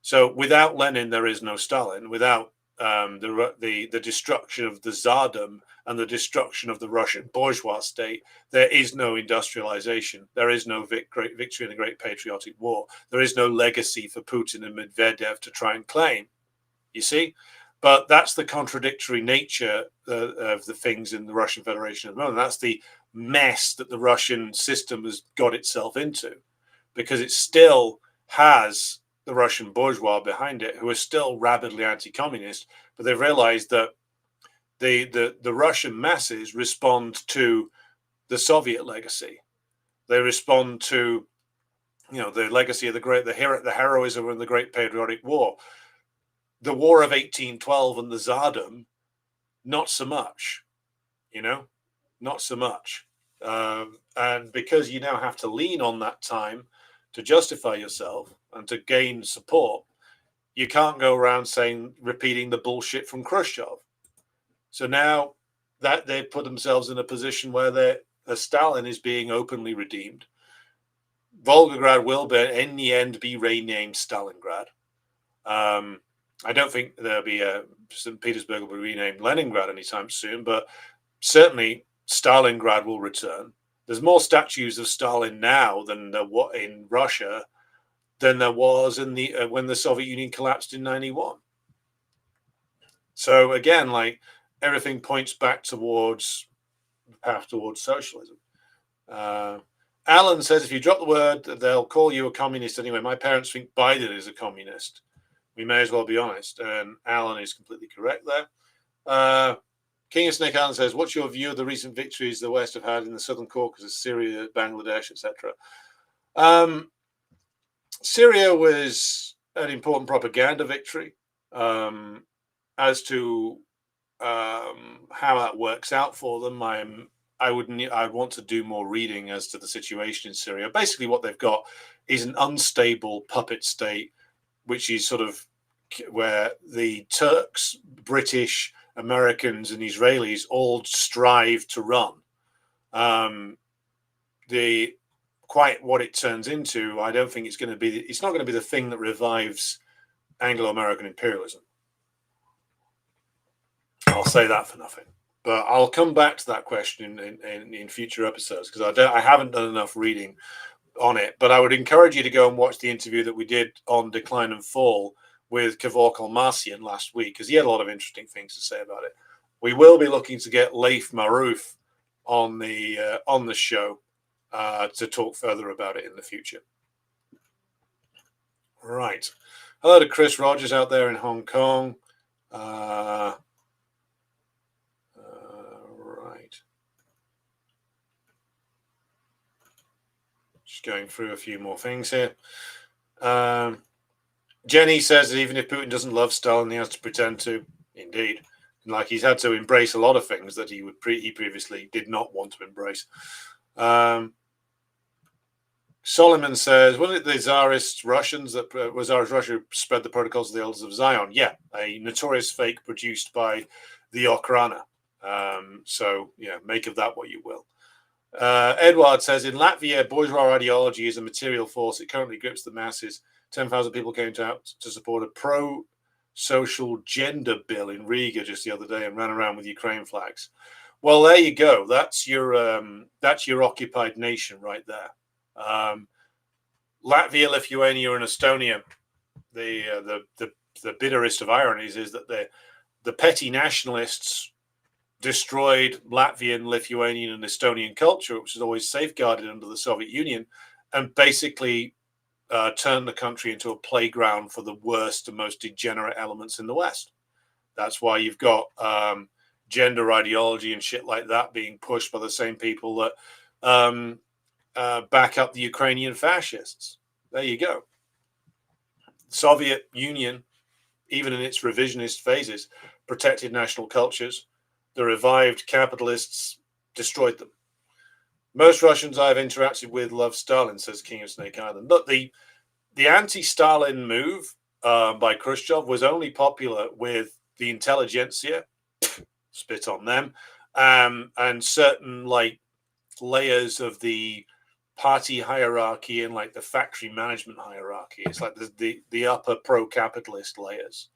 So without Lenin, there is no Stalin. Without the destruction of the Tsardom and the destruction of the Russian bourgeois state, there is no industrialization. There is no victory in the Great Patriotic War. There is no legacy for Putin and Medvedev to try and claim. You see? But that's the contradictory nature of the things in the Russian Federation at the moment. That's the mess that the Russian system has got itself into, because it still has the Russian bourgeois behind it, who are still rabidly anti-communist, but they've realized that the Russian masses respond to the Soviet legacy. They respond to the legacy of the heroism of the Great Patriotic War. The War of 1812 and the Tsardom, not so much, not so much. And because you now have to lean on that time to justify yourself and to gain support, you can't go around repeating the bullshit from Khrushchev. So now that they've put themselves in a position where Stalin is being openly redeemed, Volgograd will in the end be renamed Stalingrad. I don't think there'll be St. Petersburg will be renamed Leningrad anytime soon, but certainly Stalingrad will return. There's more statues of Stalin now than there were in Russia than there was in when the Soviet Union collapsed in 91. So again, like, everything points back towards the path towards socialism. Alan says, if you drop the word, they'll call you a communist anyway. My parents think Biden is a communist. We may as well be honest. And Alan is completely correct there. King of Snake Island says, what's your view of the recent victories the West have had in the Southern Caucasus, Syria, Bangladesh, etc.? Syria was an important propaganda victory. As to how that works out for them, I'd want to do more reading as to the situation in Syria. Basically, what they've got is an unstable puppet state, which is sort of where the Turks, British, Americans, and Israelis all strive to run. quite what it turns into, I don't think it's going to be. It's not going to be the thing that revives Anglo-American imperialism. I'll say that for nothing. But I'll come back to that question in future episodes, because I haven't done enough reading on it. But I would encourage you to go and watch the interview that we did on Decline and Fall with Kevork Almassian last week, because he had a lot of interesting things to say about it. We will be looking to get Leif Maroof on the show to talk further about it in the future. Right. Hello to Chris Rogers out there in Hong Kong. Right. Just going through a few more things here. Jenny says that even if Putin doesn't love Stalin, he has to pretend to. Indeed. Like, he's had to embrace a lot of things that he previously did not want to embrace. Solomon says, wasn't it the Tsarist Russians that was Tsarist Russia who spread the protocols of the Elders of Zion? Yeah, a notorious fake produced by the Okhrana. So, yeah, make of that what you will. Edward says, in Latvia, bourgeois ideology is a material force. It currently grips the masses. 10,000 people came out to support a pro-social gender bill in Riga just the other day and ran around with Ukraine flags. Well, there you go. That's your occupied nation right there. Latvia, Lithuania, and Estonia. The bitterest of ironies is that the petty nationalists destroyed Latvian, Lithuanian, and Estonian culture, which was always safeguarded under the Soviet Union, and basically turned the country into a playground for the worst and most degenerate elements in the West. That's why you've got gender ideology and shit like that being pushed by the same people that back up the Ukrainian fascists. There you go. Soviet Union, even in its revisionist phases, protected national cultures. The revived capitalists destroyed them. Most Russians I've interacted with love Stalin, says King of Snake Island. Look, the anti-Stalin move by Khrushchev was only popular with the intelligentsia, spit on them, and certain like layers of the party hierarchy and like the factory management hierarchy. It's like the upper pro-capitalist layers.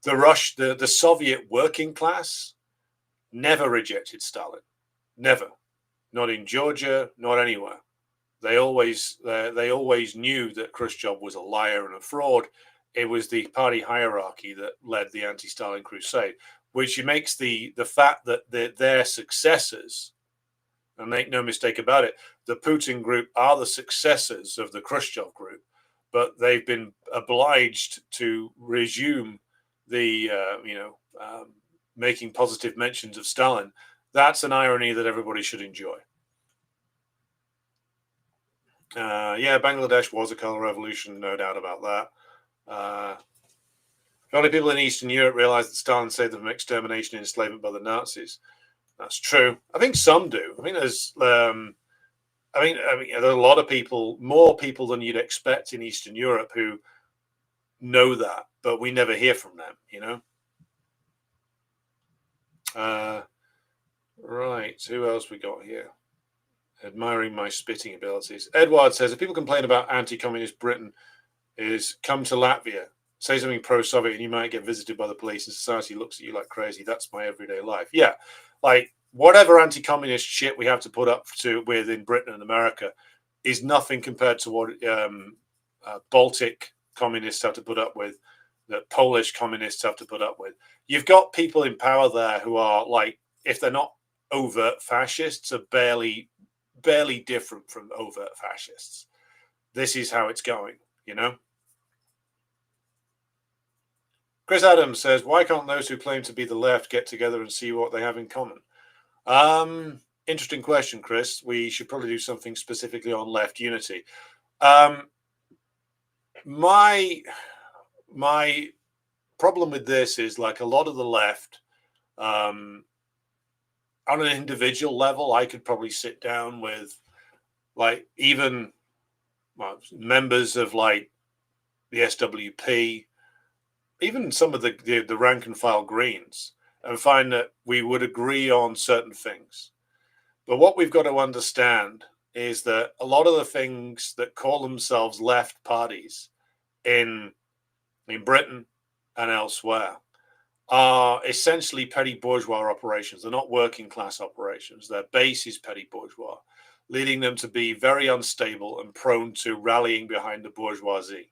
The Soviet working class never rejected Stalin. Never. Not in Georgia, not anywhere. They always knew that Khrushchev was a liar and a fraud. It was the party hierarchy that led the anti-Stalin crusade, which makes the fact that their successors, and make no mistake about it, the Putin group are the successors of the Khrushchev group, but they've been obliged to resume the making positive mentions of Stalin. That's an irony that everybody should enjoy. Yeah, Bangladesh was a color revolution, no doubt about that. If only people in Eastern Europe realize that Stalin saved them from extermination and enslavement by the Nazis. That's true. I think some do. I think there's, there are a lot of people, more people than you'd expect in Eastern Europe, who know that, but we never hear from them, you know? Right, who else we got here? Admiring my spitting abilities. Edward says, if people complain about anti-communist Britain, is come to Latvia, say something pro-Soviet, and you might get visited by the police, and society looks at you like crazy. That's my everyday life. Yeah, like whatever anti-communist shit we have to put up with in Britain and America is nothing compared to what Baltic communists have to put up with, that Polish communists have to put up with. You've got people in power there who are like, if they're not overt fascists, are barely different from overt fascists. This is how it's going, you know? Chris Adams says, why can't those who claim to be the left get together and see what they have in common? Interesting question, Chris. We should probably do something specifically on left unity. My problem with this is, like a lot of the left, on an individual level, I could probably sit down with like even members of like the SWP, even some of the rank and file Greens, and find that we would agree on certain things. But what we've got to understand is that a lot of the things that call themselves left parties in Britain and elsewhere are essentially petty bourgeois operations. They're not working class operations. Their base is petty bourgeois, leading them to be very unstable and prone to rallying behind the bourgeoisie.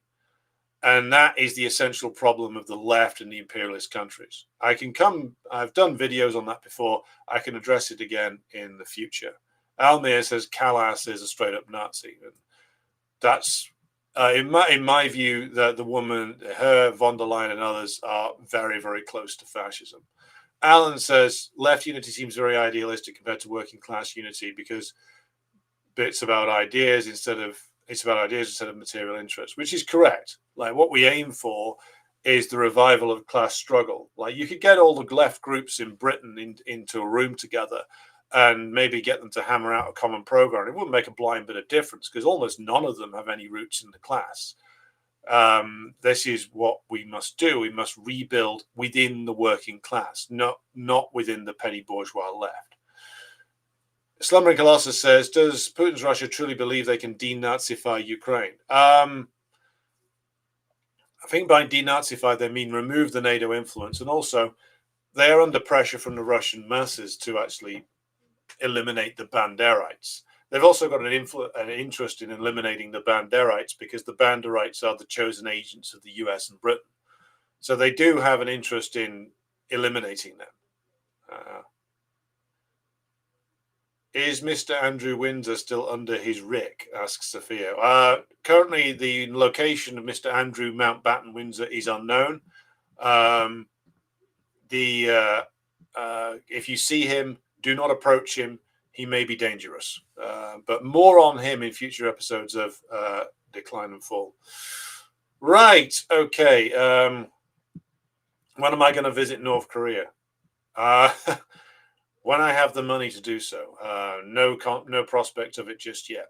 And that is the essential problem of the left in the imperialist countries. I've done videos on that before. I can address it again in the future. Almir says Callas is a straight up Nazi. And that's, in my view, that the woman, her, von der Leyen and others are very, very close to fascism. Alan says left unity seems very idealistic compared to working class unity because it's about ideas instead of material interests, which is correct. Like what we aim for is the revival of class struggle. Like you could get all the left groups in Britain into a room together and maybe get them to hammer out a common program. It wouldn't make a blind bit of difference because almost none of them have any roots in the class. This is what we must do. We must rebuild within the working class, not within the petty bourgeois left. Slumbering Colossus says, does Putin's Russia truly believe they can denazify Ukraine? I think by denazify, they mean remove the NATO influence. And also, they are under pressure from the Russian masses to actually eliminate the Banderites. They've also got an interest in eliminating the Banderites because the Banderites are the chosen agents of the US and Britain. So they do have an interest in eliminating them. Is Mr. Andrew Windsor still under his rick? Asks Sophia. Currently, the location of Mr. Andrew Mountbatten Windsor is unknown. If you see him, do not approach him. He may be dangerous. But more on him in future episodes of Decline and Fall. Right. Okay. When am I going to visit North Korea? When I have the money to do so. No prospect of it just yet.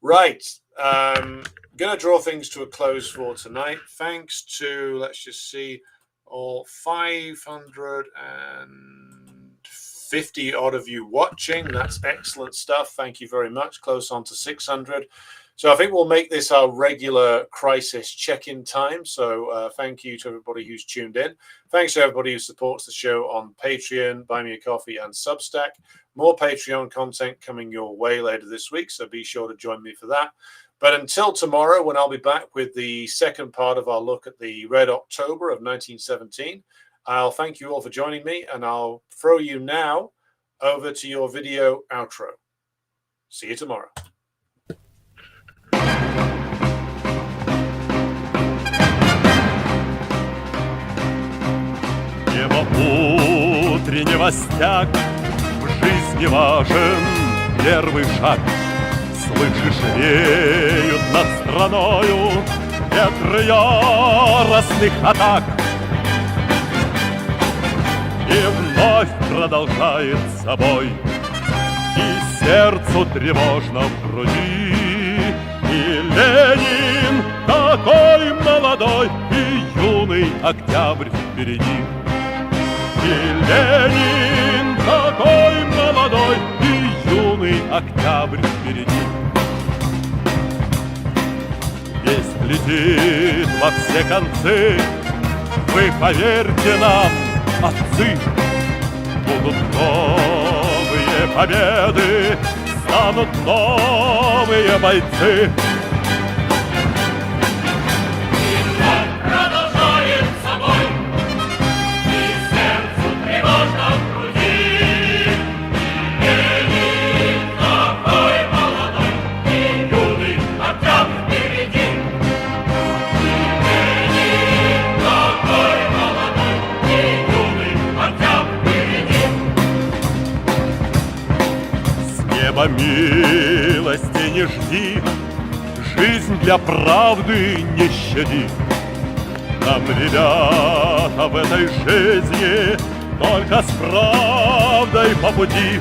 Right. Going to draw things to a close for tonight. Thanks to, let's just see, all 550 odd of you watching. That's excellent stuff. Thank you very much. Close on to 600. So I think we'll make this our regular crisis check-in time. So thank you to everybody who's tuned in. Thanks to everybody who supports the show on Patreon, Buy Me a Coffee, and Substack. More Patreon content coming your way later this week, so be sure to join me for that. But until tomorrow, when I'll be back with the second part of our look at the Red October of 1917, I'll thank you all for joining me, and I'll throw you now over to your video outro. See you tomorrow. Утренний стяг в жизни важен первый шаг. Слышишь, веют над страною ветры яростных атак. И вновь продолжает собой, и сердцу тревожно в груди. И Ленин такой молодой, и юный октябрь впереди. И Ленин такой молодой, и юный октябрь впереди. Весть летит во все концы, вы поверьте нам, отцы, будут новые победы, станут новые бойцы. Милости не жди, жизнь для правды не щади. Нам, ребята, в этой жизни только с правдой по пути.